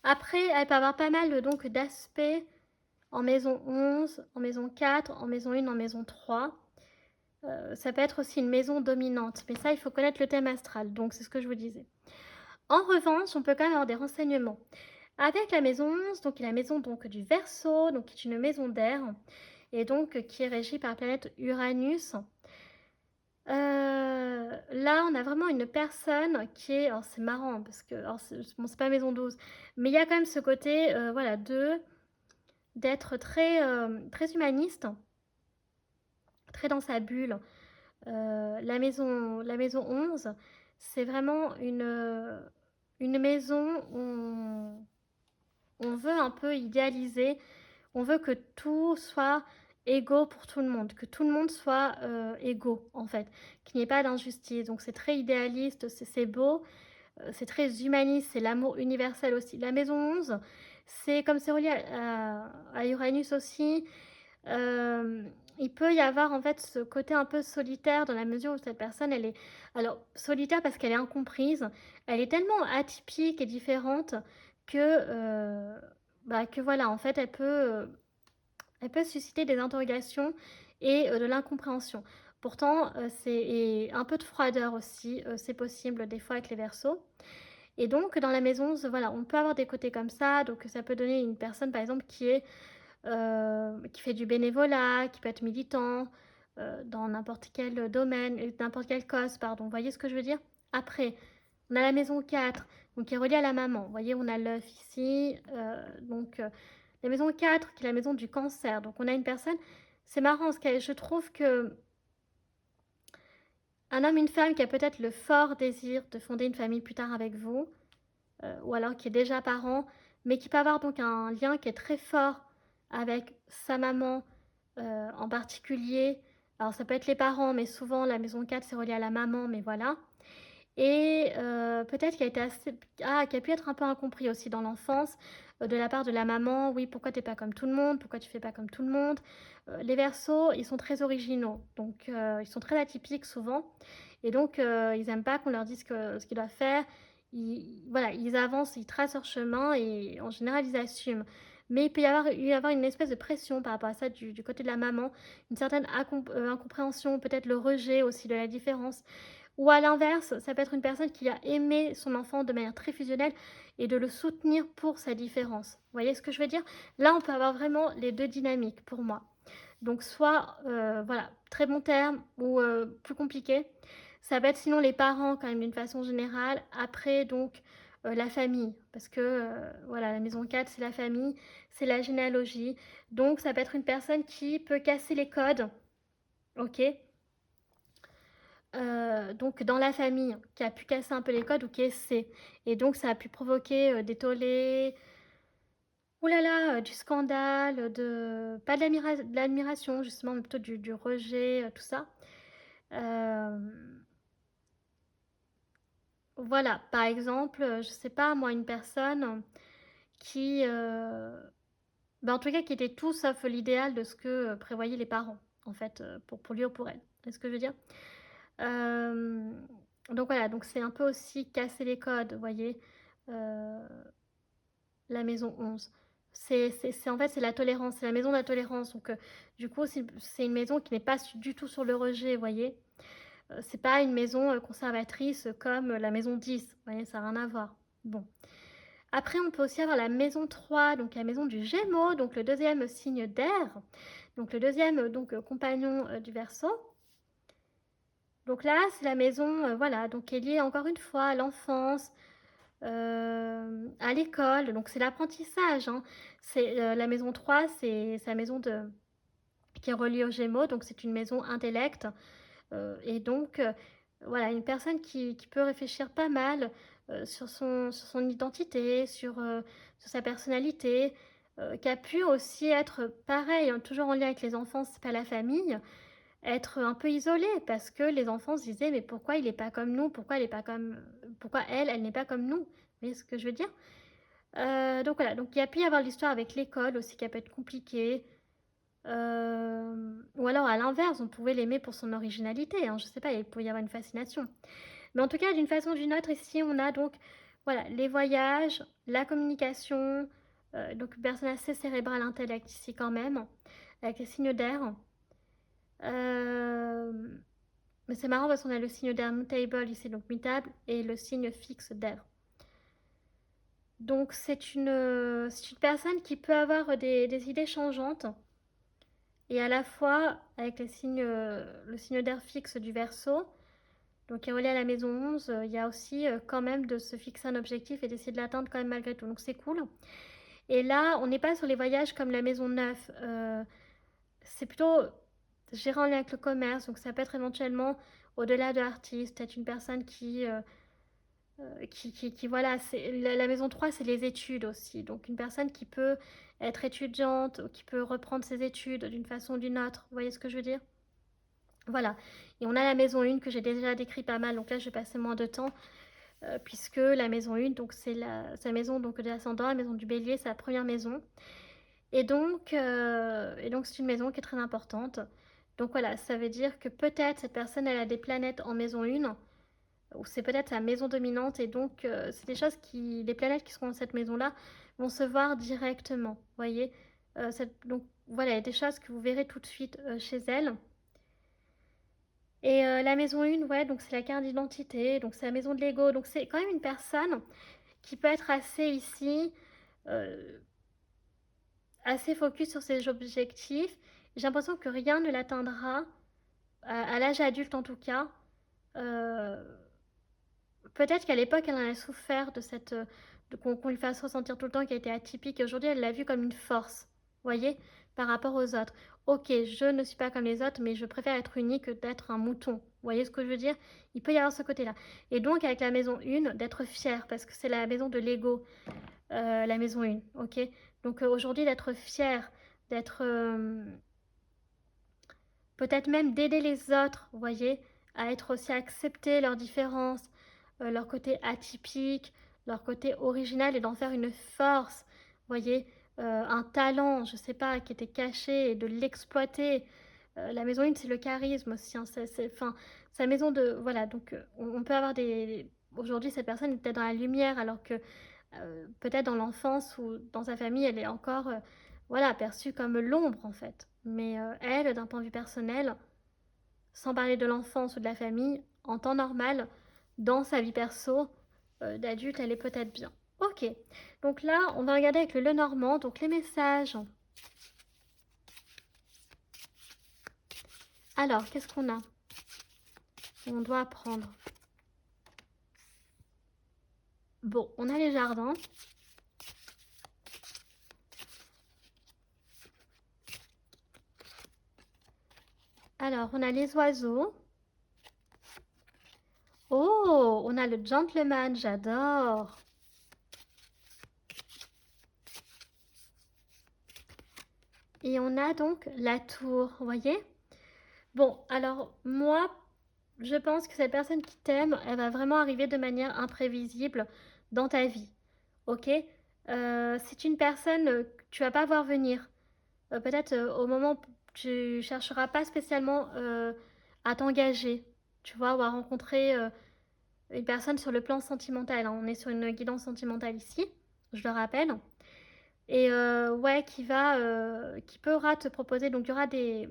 Après, elle peut avoir pas mal donc d'aspects en maison 11, en maison 4, en maison 1, en maison 3. Ça peut être aussi une maison dominante, mais ça, il faut connaître le thème astral, donc c'est ce que je vous disais. En revanche, on peut quand même avoir des renseignements. Avec la maison 11, donc la maison donc, du Verseau, donc qui est une maison d'air, et donc qui est régie par la planète Uranus. Là, on a vraiment une personne qui est alors c'est marrant parce que alors bon, c'est pas maison 12, mais il y a quand même ce côté, voilà, d'être très, très humaniste, très dans sa bulle. La maison 11, c'est vraiment une maison où on veut un peu idéaliser, on veut que tout soit égaux pour tout le monde, que tout le monde soit égaux en fait, qu'il n'y ait pas d'injustice. Donc c'est très idéaliste, c'est beau, c'est très humaniste, c'est l'amour universel aussi. La maison 11, c'est comme c'est relié à Uranus aussi, euh, il peut y avoir en fait ce côté un peu solitaire dans la mesure où cette personne, elle est alors solitaire parce qu'elle est incomprise, elle est tellement atypique et différente que, que voilà, en fait, elle peut susciter des interrogations et de l'incompréhension. Pourtant, et un peu de froideur aussi, c'est possible des fois avec les Verseaux. Et donc, dans la maison, voilà, on peut avoir des côtés comme ça. Donc, ça peut donner une personne, par exemple, qui fait du bénévolat, qui peut être militant dans n'importe quel domaine, n'importe quelle cause, pardon. Vous voyez ce que je veux dire? Après, on a la maison 4, donc qui est reliée à la maman. Vous voyez, on a l'œuf ici. La maison 4, qui est la maison du cancer. Donc, on a une personne. C'est marrant, parce que je trouve que un homme, une femme qui a peut-être le fort désir de fonder une famille plus tard avec vous, ou alors qui est déjà parent, mais qui peut avoir donc un lien qui est très fort avec sa maman en particulier. Alors ça peut être les parents, mais souvent la maison 4 c'est relié à la maman, mais voilà. Et peut-être qu'il a été qui a pu être un peu incompris aussi dans l'enfance de la part de la maman. Oui, pourquoi t'es pas comme tout le monde? Pourquoi tu fais pas comme tout le monde? Les Verseaux, ils sont très originaux, donc ils sont très atypiques souvent, et donc ils aiment pas qu'on leur dise ce qu'ils doivent faire. Voilà, ils avancent, ils tracent leur chemin et en général ils assument. Mais il peut y avoir une espèce de pression par rapport à ça du côté de la maman, une certaine incompréhension, peut-être le rejet aussi de la différence. Ou à l'inverse, ça peut être une personne qui a aimé son enfant de manière très fusionnelle et de le soutenir pour sa différence. Vous voyez ce que je veux dire? Là, on peut avoir vraiment les deux dynamiques pour moi. Donc soit, voilà, très bon terme ou plus compliqué. Ça peut être sinon les parents quand même d'une façon générale. Après, donc, la famille. Parce que, voilà, la maison 4 c'est la famille, c'est la généalogie. Donc, ça peut être une personne qui peut casser les codes, ok? Donc dans la famille, qui a pu casser un peu les codes ou qui essaie. Et donc ça a pu provoquer des tollés, oulala, du scandale, pas de l'admiration justement, mais plutôt du rejet, tout ça. Euh, voilà, par exemple, je sais pas, moi, une personne qui, en tout cas, qui était tout sauf l'idéal de ce que prévoyaient les parents, en fait, pour lui ou pour elle. Est-ce que je veux dire? Euh, donc voilà, donc c'est un peu aussi casser les codes, vous voyez, euh, la maison 11. En fait, c'est la tolérance, c'est la maison de la tolérance. Donc, du coup, c'est une maison qui n'est pas du tout sur le rejet, vous voyez. C'est pas une maison conservatrice comme la maison 10, vous voyez, ça n'a rien à voir. Bon. Après, on peut aussi avoir la maison 3, donc la maison du Gémeaux, donc le deuxième signe d'air, donc le deuxième compagnon du Verseau. Donc là, c'est la maison, voilà, donc qui est liée encore une fois à l'enfance, à l'école. Donc c'est l'apprentissage, hein. C'est la maison 3, c'est la maison qui est reliée aux Gémeaux, donc c'est une maison intellect. Et donc, voilà, une personne qui peut réfléchir pas mal sur son identité, sur sa personnalité, qui a pu aussi être pareil, hein, toujours en lien avec les enfants, c'est pas la famille, être un peu isolé parce que les enfants se disaient mais pourquoi il est pas comme nous, pourquoi elle est pas comme, pourquoi elle n'est pas comme nous, vous voyez ce que je veux dire? Donc voilà, donc il y a pu y avoir l'histoire avec l'école aussi qui a pu être compliquée. Ou alors à l'inverse, on pouvait l'aimer pour son originalité, hein, je sais pas, il pouvait y avoir une fascination. Mais en tout cas, d'une façon ou d'une autre, ici on a donc voilà, les voyages, la communication, donc une personne assez cérébrale intellect ici quand même, avec les signes d'air. Euh, mais c'est marrant parce qu'on a le signe d'air mutable ici, donc mutable, et le signe fixe d'air. Donc c'est une personne qui peut avoir des idées changeantes, et à la fois avec le signe d'air fixe du Verseau, donc qui est relié à la maison 11, il y a aussi quand même de se fixer un objectif et d'essayer de l'atteindre quand même malgré tout. Donc c'est cool. Et là, on n'est pas sur les voyages comme la maison 9. C'est plutôt gérant en lien avec le commerce. Donc ça peut être éventuellement au-delà de l'artiste, peut-être une personne voilà, la maison 3, c'est les études aussi. Donc une personne qui peut être étudiante, ou qui peut reprendre ses études d'une façon ou d'une autre. Vous voyez ce que je veux dire? Voilà. Et on a la maison 1 que j'ai déjà décrit pas mal. Donc là, je vais passer moins de temps. Puisque la maison 1, donc c'est sa maison donc, de l'ascendant, la maison du bélier, c'est la première maison. Et donc c'est une maison qui est très importante. Donc voilà, ça veut dire que peut-être cette personne, elle a des planètes en maison 1, ou c'est peut-être sa maison dominante, et donc c'est des choses les planètes qui seront dans cette maison-là vont se voir directement, vous voyez. Donc voilà, il y a des choses que vous verrez tout de suite chez elle. Et la maison 1, ouais, donc c'est la carte d'identité, donc c'est la maison de l'ego, donc c'est quand même une personne qui peut être assez ici, euh, assez focus sur ses objectifs. J'ai l'impression que rien ne l'atteindra, à l'âge adulte en tout cas. Euh, Peut-être qu'à l'époque, elle en a souffert de qu'on lui fasse ressentir tout le temps qu'elle était atypique. Et aujourd'hui, elle l'a vu comme une force, voyez, par rapport aux autres. Ok, je ne suis pas comme les autres, mais je préfère être unique que d'être un mouton. Vous voyez ce que je veux dire? Il peut y avoir ce côté-là. Et donc, avec la maison 1, d'être fière, parce que c'est la maison de l'ego, la maison 1, ok? Donc aujourd'hui, d'être fière, d'être peut-être même d'aider les autres, vous voyez, à être aussi accepter leurs différences, leur côté atypique, leur côté original et d'en faire une force, vous voyez, un talent, je sais pas, qui était caché et de l'exploiter. La maison 1, c'est le charisme aussi, hein, enfin, sa maison de, voilà, donc on peut avoir aujourd'hui, cette personne est peut-être dans la lumière alors que peut-être dans l'enfance ou dans sa famille, elle est encore voilà, perçue comme l'ombre en fait. Mais elle, d'un point de vue personnel, sans parler de l'enfance ou de la famille, en temps normal, dans sa vie perso, d'adulte, elle est peut-être bien. Ok, donc là, on va regarder avec le Lenormand, donc les messages. Alors, qu'est-ce qu'on a? On doit apprendre. Bon, on a les jardins. Alors, on a les oiseaux. Oh, on a le gentleman, j'adore. Et on a donc la tour, vous voyez? Bon, alors moi, je pense que cette personne qui t'aime, elle va vraiment arriver de manière imprévisible dans ta vie, ok? C'est une personne que tu vas pas voir venir. Peut-être au moment où tu chercheras pas spécialement à t'engager, tu vois, ou à rencontrer une personne sur le plan sentimental, hein. On est sur une guidance sentimentale ici, je le rappelle. Et ouais, qui pourra te proposer, donc il y aura des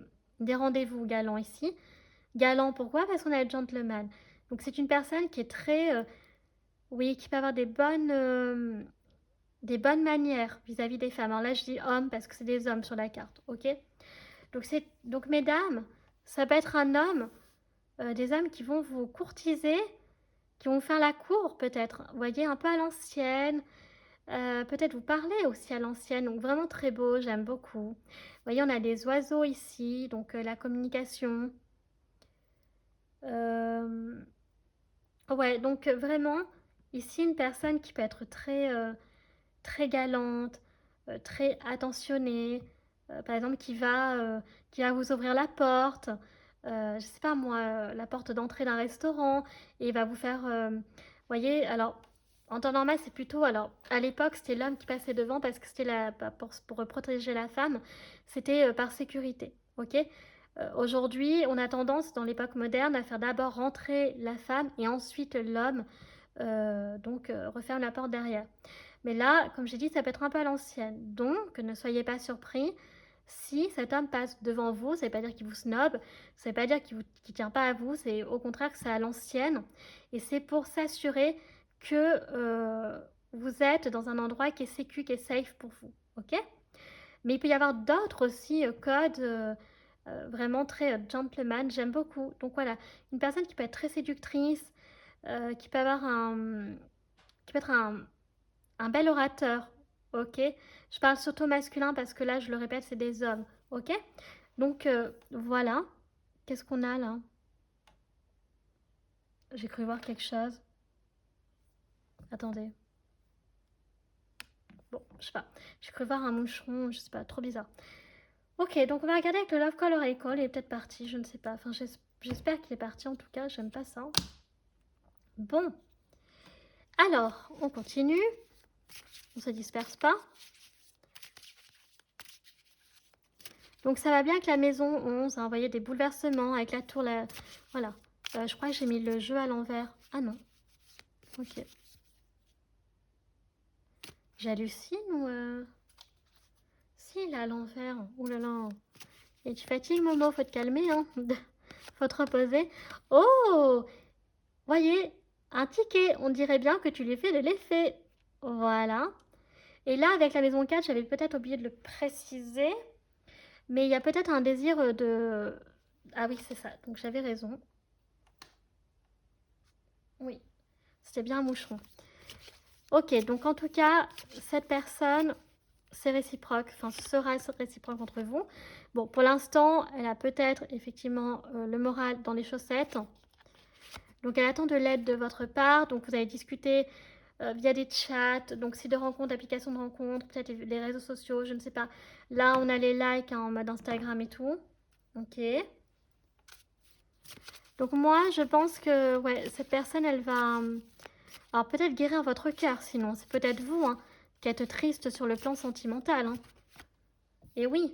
rendez-vous galants ici. Galant, pourquoi? Parce qu'on a le gentleman. Donc c'est une personne qui est très, oui, qui peut avoir des bonnes manières vis-à-vis des femmes. Alors là, je dis homme parce que c'est des hommes sur la carte, ok? Donc mesdames, ça peut être un homme, des hommes qui vont vous courtiser, qui vont vous faire la cour peut-être. Vous voyez, un peu à l'ancienne. Peut-être vous parler aussi à l'ancienne, donc vraiment très beau, j'aime beaucoup. Vous voyez, on a des oiseaux ici, donc la communication. Euh, Ouais, donc vraiment, ici, une personne qui peut être très galante, très attentionnée, par exemple, qui va vous ouvrir la porte, je sais pas moi, la porte d'entrée d'un restaurant, et il va vous faire, voyez, alors, en temps normal, c'est plutôt, alors, à l'époque, c'était l'homme qui passait devant parce que c'était pour protéger la femme, c'était par sécurité, ok? Aujourd'hui, on a tendance, dans l'époque moderne, à faire d'abord rentrer la femme et ensuite l'homme, donc referme la porte derrière. Mais là, comme j'ai dit, ça peut être un peu à l'ancienne. Donc, ne soyez pas surpris si cet homme passe devant vous. Ça ne veut pas dire qu'il vous snob, ça ne veut pas dire qu'il ne tient pas à vous, c'est au contraire que c'est à l'ancienne. Et c'est pour s'assurer que vous êtes dans un endroit qui est sécu, qui est safe pour vous. Ok? Mais il peut y avoir d'autres aussi codes vraiment très gentleman, j'aime beaucoup. Donc voilà, une personne qui peut être très séductrice, qui peut avoir qui peut être un bel orateur, ok? Je parle surtout masculin parce que là, je le répète, c'est des hommes, ok? Donc voilà, qu'est-ce qu'on a là? J'ai cru voir quelque chose. Attendez. Bon, je sais pas. J'ai cru voir un moucheron, je sais pas, trop bizarre. Ok, donc on va regarder avec le Love Call Oracle. Il est peut-être parti, je ne sais pas. Enfin, j'espère qu'il est parti en tout cas, j'aime pas ça. Bon, alors, on continue. On se disperse pas. Donc ça va bien avec la maison 11, hein, vous voyez des bouleversements avec la tour, voilà. Je crois que j'ai mis le jeu à l'envers. Ah non, ok. J'hallucine ou... Si, il est à l'envers. Ouh là là. Et tu fatigues, Momo, faut te calmer, hein. Faut te reposer. Oh, voyez, un ticket. On dirait bien que tu lui fais de l'effet. Voilà. Et là, avec la maison 4, j'avais peut-être oublié de le préciser. Mais il y a peut-être un désir de... Ah oui, c'est ça. Donc j'avais raison. Oui, c'était bien un moucheron. Ok, donc en tout cas, cette personne, c'est réciproque, enfin ce sera réciproque entre vous. Bon, pour l'instant, elle a peut-être effectivement le moral dans les chaussettes. Donc elle attend de l'aide de votre part. Donc vous allez discuter via des chats, donc sites de rencontres, applications de rencontres, peut-être les réseaux sociaux, je ne sais pas. Là, on a les likes hein, en mode Instagram et tout. Ok. Donc moi, je pense que ouais, cette personne, elle va... Alors peut-être guérir votre cœur, sinon. C'est peut-être vous hein, qui êtes triste sur le plan sentimental. Hein. Et oui,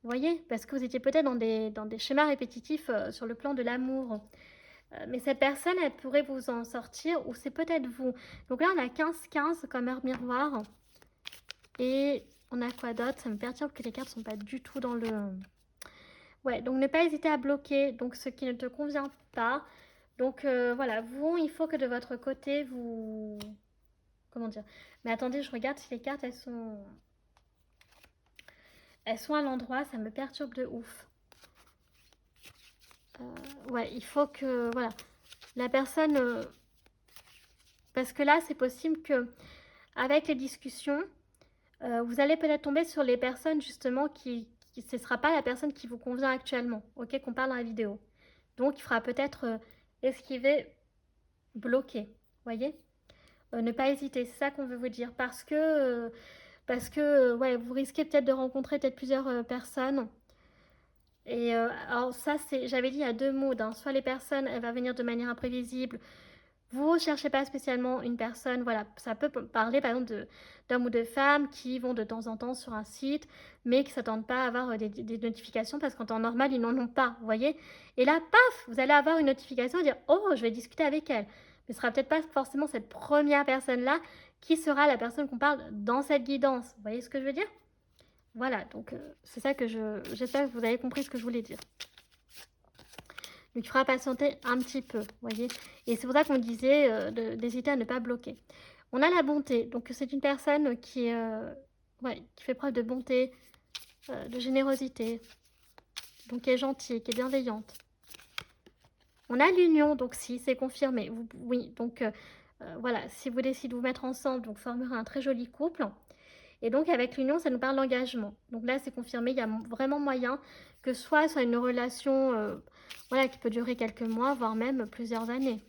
vous voyez, parce que vous étiez peut-être dans des schémas répétitifs sur le plan de l'amour. Mais cette personne, elle pourrait vous en sortir, ou c'est peut-être vous. Donc là, on a 15-15 comme heure miroir. Et on a quoi d'autre? Ça me perturbe que les cartes ne sont pas du tout dans le... Ouais, donc ne pas hésiter à bloquer donc ce qui ne te convient pas. Donc voilà, vous, il faut que de votre côté, vous... Comment dire? Mais attendez, je regarde si les cartes, elles sont à l'endroit, ça me perturbe de ouf. Ouais, il faut que... Voilà, la personne... parce que là, c'est possible que avec les discussions, vous allez peut-être tomber sur les personnes justement ce ne sera pas la personne qui vous convient actuellement, ok, qu'on parle dans la vidéo. Donc, il faudra peut-être esquiver, bloquer, voyez. Ne pas hésiter, c'est ça qu'on veut vous dire, parce que ouais, vous risquez peut-être de rencontrer peut-être plusieurs personnes. Et alors ça, j'avais dit, il y a deux modes, hein. Soit les personnes, elles vont venir de manière imprévisible, vous ne cherchez pas spécialement une personne, voilà, ça peut parler par exemple d'hommes ou de femmes qui vont de temps en temps sur un site, mais qui ne s'attendent pas à avoir des notifications parce qu'en temps normal, ils n'en ont pas, vous voyez. Et là, paf, vous allez avoir une notification et dire, oh, je vais discuter avec elle. Mais ce sera peut-être pas forcément cette première personne-là qui sera la personne qu'on parle dans cette guidance. Vous voyez ce que je veux dire? Voilà, donc c'est ça que j'espère que vous avez compris ce que je voulais dire. Donc il faudra patienter un petit peu, vous voyez. Et c'est pour ça qu'on disait d'hésiter à ne pas bloquer. On a la bonté, donc c'est une personne ouais, qui fait preuve de bonté, de générosité, donc qui est gentille, qui est bienveillante. On a l'union, donc si, c'est confirmé. Oui, donc voilà, si vous décidez de vous mettre ensemble, donc formerez un très joli couple. Et donc avec l'union, ça nous parle d'engagement. Donc là, c'est confirmé, il y a vraiment moyen que soit une relation voilà, qui peut durer quelques mois, voire même plusieurs années.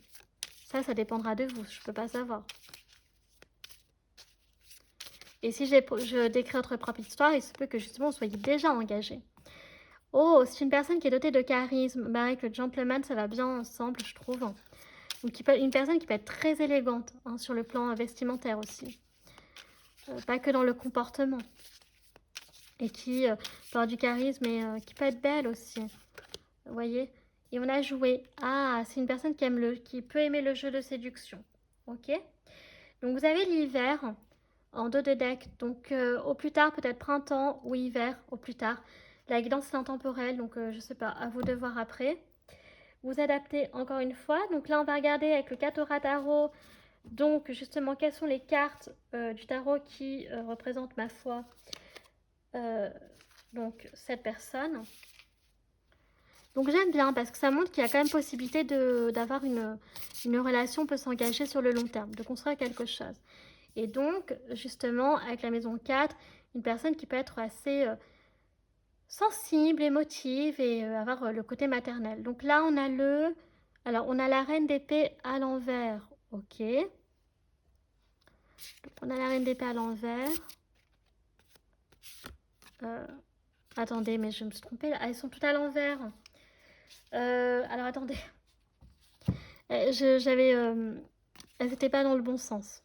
Ça dépendra de vous, je ne peux pas savoir. Et si je décris votre propre histoire, il se peut que justement vous soyez déjà engagé. Oh, c'est une personne qui est dotée de charisme. Bah, avec le gentleman, ça va bien ensemble, je trouve. Donc une personne qui peut être très élégante hein, sur le plan vestimentaire aussi. Pas que dans le comportement. Et qui peut avoir du charisme et qui peut être belle aussi. Vous voyez? Et on a joué. Ah, c'est une personne qui peut aimer le jeu de séduction. Ok? Donc vous avez l'hiver en dos de deck. Donc au plus tard, peut-être printemps ou hiver, au plus tard. La guidance est intemporelle, donc je sais pas, à vous de voir après. Vous adaptez encore une fois. Donc là, on va regarder avec le Katora Tarot. Donc justement, quelles sont les cartes du tarot qui représentent ma foi euh, donc cette personne. Donc j'aime bien parce que ça montre qu'il y a quand même possibilité d'avoir une relation, on peut s'engager sur le long terme, de construire quelque chose. Et donc, justement, avec la maison 4, une personne qui peut être assez sensible, émotive et avoir le côté maternel. Donc là, on a alors on a la reine d'épée à l'envers, ok. Donc on a la reine d'épée à l'envers. Euh, Attendez, mais je me suis trompée là. Ah, elles sont toutes à l'envers. Alors attendez. J'avais... elles n'étaient pas dans le bon sens.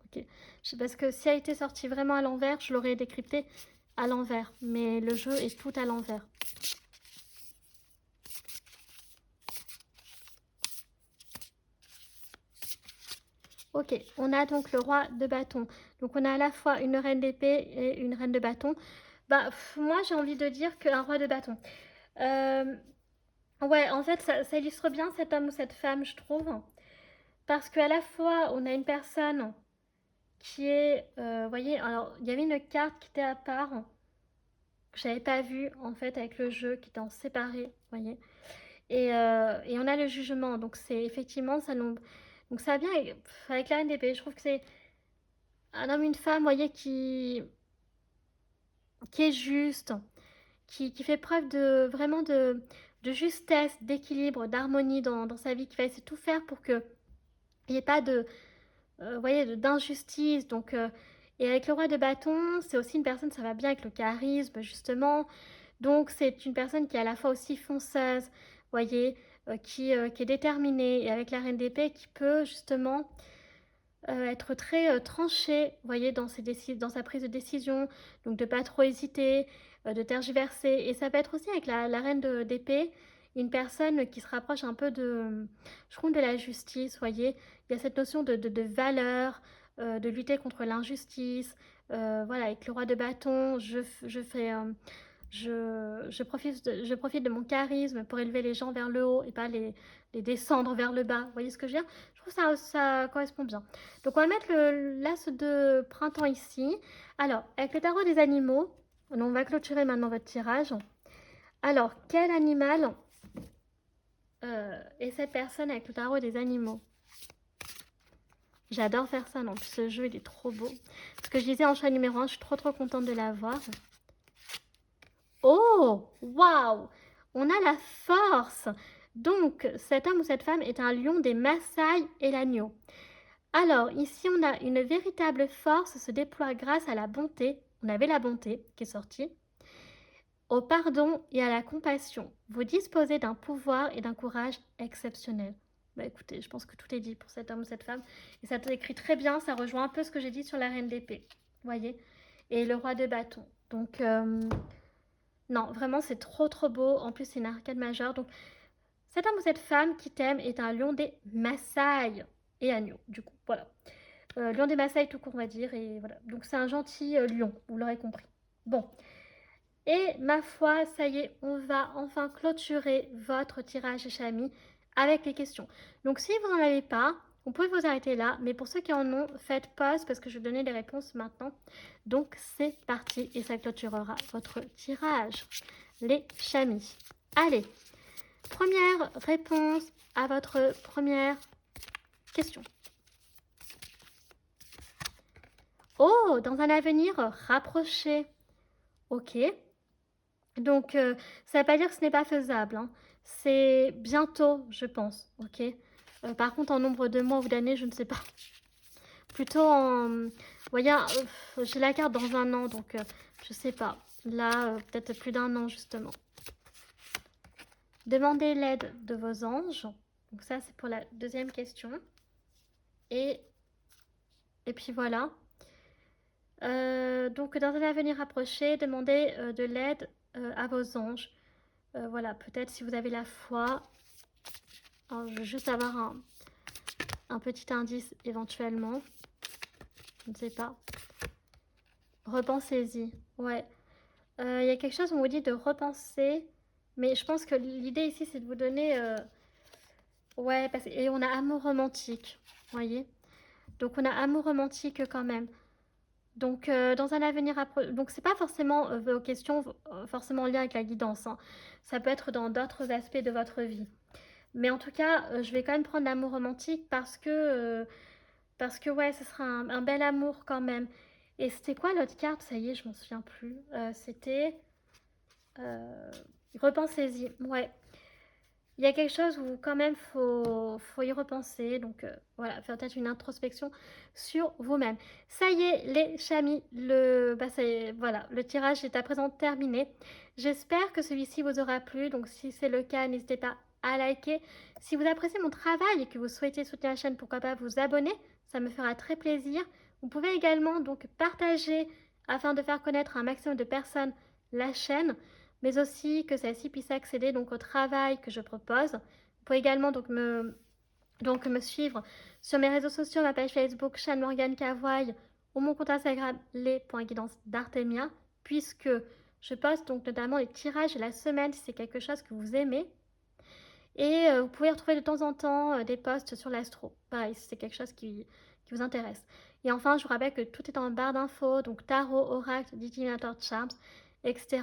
Ok. Parce que si elle était sortie vraiment à l'envers, je l'aurais décrypté à l'envers. Mais le jeu est tout à l'envers. Ok, on a donc le roi de bâton. Donc on a à la fois une reine d'épée et une reine de bâton. Bah, moi j'ai envie de dire qu'un roi de bâton. Ouais, en fait ça illustre bien cet homme ou cette femme, je trouve. Parce qu'à la fois on a une personne qui est... vous voyez, alors il y avait une carte qui était à part, que j'avais pas vue en fait avec le jeu, qui était en séparé, vous voyez. Et on a le jugement, donc c'est effectivement ça nous... Donc ça vient avec la reine d'épée, je trouve que c'est un homme, une femme, vous voyez, qui est juste, qui fait preuve de vraiment de justesse, d'équilibre, d'harmonie dans sa vie, qui va essayer de tout faire pour qu'il n'y ait pas de, vous voyez, d'injustice. Donc, et avec le roi de bâton, c'est aussi une personne, ça va bien avec le charisme, justement. Donc, c'est une personne qui est à la fois aussi fonceuse, vous voyez, qui est déterminée. Et avec la reine d'épée, qui peut justement être très tranché, vous voyez, dans sa prise de décision, donc de pas trop hésiter, de tergiverser. Et ça peut être aussi avec la reine d'épée, une personne qui se rapproche un peu je trouve, de la justice, vous voyez. Il y a cette notion de valeur, de lutter contre l'injustice. Voilà, avec le roi de bâton, je fais... je profite de mon charisme pour élever les gens vers le haut et pas les descendre vers le bas. Vous voyez ce que je veux dire? Je trouve que ça correspond bien. Donc on va mettre l'as de printemps ici. Alors, avec le tarot des animaux, on va clôturer maintenant votre tirage. Alors, quel animal est cette personne avec le tarot des animaux? J'adore faire ça, non, ce jeu il est trop beau. Ce que je disais en choix numéro 1, je suis trop contente de l'avoir. Oh, waouh! On a la force. Donc, cet homme ou cette femme est un lion des Maasai et l'agneau. Alors, ici, on a une véritable force se déploie grâce à la bonté. On avait la bonté qui est sortie. Au pardon et à la compassion. Vous disposez d'un pouvoir et d'un courage exceptionnels. Bah écoutez, je pense que tout est dit pour cet homme ou cette femme. Et ça t'écrit très bien, ça rejoint un peu ce que j'ai dit sur la reine d'épée. Vous voyez? Et le roi de bâton. Donc, non, vraiment, c'est trop beau. En plus, c'est une arcade majeure. Donc, cet homme ou cette femme qui t'aime est un lion des Maasai et agneau, du coup. Voilà. Lion des Maasai tout court, on va dire. Et voilà. Donc, c'est un gentil lion, vous l'aurez compris. Bon. Et ma foi, ça y est, on va enfin clôturer votre tirage Chami avec les questions. Donc, si vous n'en avez pas, vous pouvez vous arrêter là. Mais pour ceux qui en ont, faites pause parce que je vais donner les réponses maintenant. Donc, c'est parti et ça clôturera votre tirage. Les chamis. Allez, première réponse à votre première question. Oh, dans un avenir rapproché. Ok. Donc, ça ne veut pas dire que ce n'est pas faisable. Hein. C'est bientôt, je pense. Ok. Par contre, en nombre de mois ou d'années, je ne sais pas. Plutôt en... Vous voyez, j'ai la carte dans un an, donc je ne sais pas. Là, peut-être plus d'un an, justement. Demandez l'aide de vos anges. Donc ça, c'est pour la deuxième question. Et puis voilà. Donc dans un avenir rapproché, demandez de l'aide à vos anges. Voilà, peut-être si vous avez la foi. Alors, je veux juste avoir un petit indice éventuellement. Je ne sais pas. Repensez-y. Ouais. Il y a quelque chose où on vous dit de repenser. Mais je pense que l'idée ici, c'est de vous donner... Ouais, et on a amour romantique. Vous voyez? Donc on a amour romantique quand même. Donc, dans un avenir donc c'est pas forcément, vos questions forcément en lien avec la guidance, hein. Ça peut être dans d'autres aspects de votre vie. Mais en tout cas, je vais quand même prendre l'amour romantique parce que ouais, ce sera un bel amour quand même. Et c'était quoi l'autre carte? Ça y est, je m'en souviens plus. C'était euh, repensez-y. Ouais, il y a quelque chose où quand même faut y repenser. Donc voilà, faire peut-être une introspection sur vous-même. Ça y est, les chamis, voilà, le tirage est à présent terminé. J'espère que celui-ci vous aura plu. Donc si c'est le cas, n'hésitez pas à liker. Si vous appréciez mon travail et que vous souhaitez soutenir la chaîne, pourquoi pas vous abonner. Ça me fera très plaisir. Vous pouvez également donc partager afin de faire connaître à un maximum de personnes la chaîne, mais aussi que celle-ci puisse accéder donc au travail que je propose. Vous pouvez également donc me suivre sur mes réseaux sociaux, ma page Facebook Shane Morgan Cavoy ou mon compte Instagram les.guidance d'Artemia, puisque je poste donc notamment les tirages de la semaine si c'est quelque chose que vous aimez. Et vous pouvez retrouver de temps en temps des posts sur l'astro, pareil si c'est quelque chose qui vous intéresse. Et enfin, je vous rappelle que tout est en barre d'infos, donc tarot, oracle, divinator charms, etc.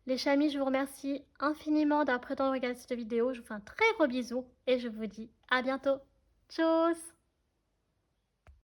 Les chamis, je vous remercie infiniment d'avoir pris le temps de regarder cette vidéo. Je vous fais un très gros bisou et je vous dis à bientôt. Tchuss!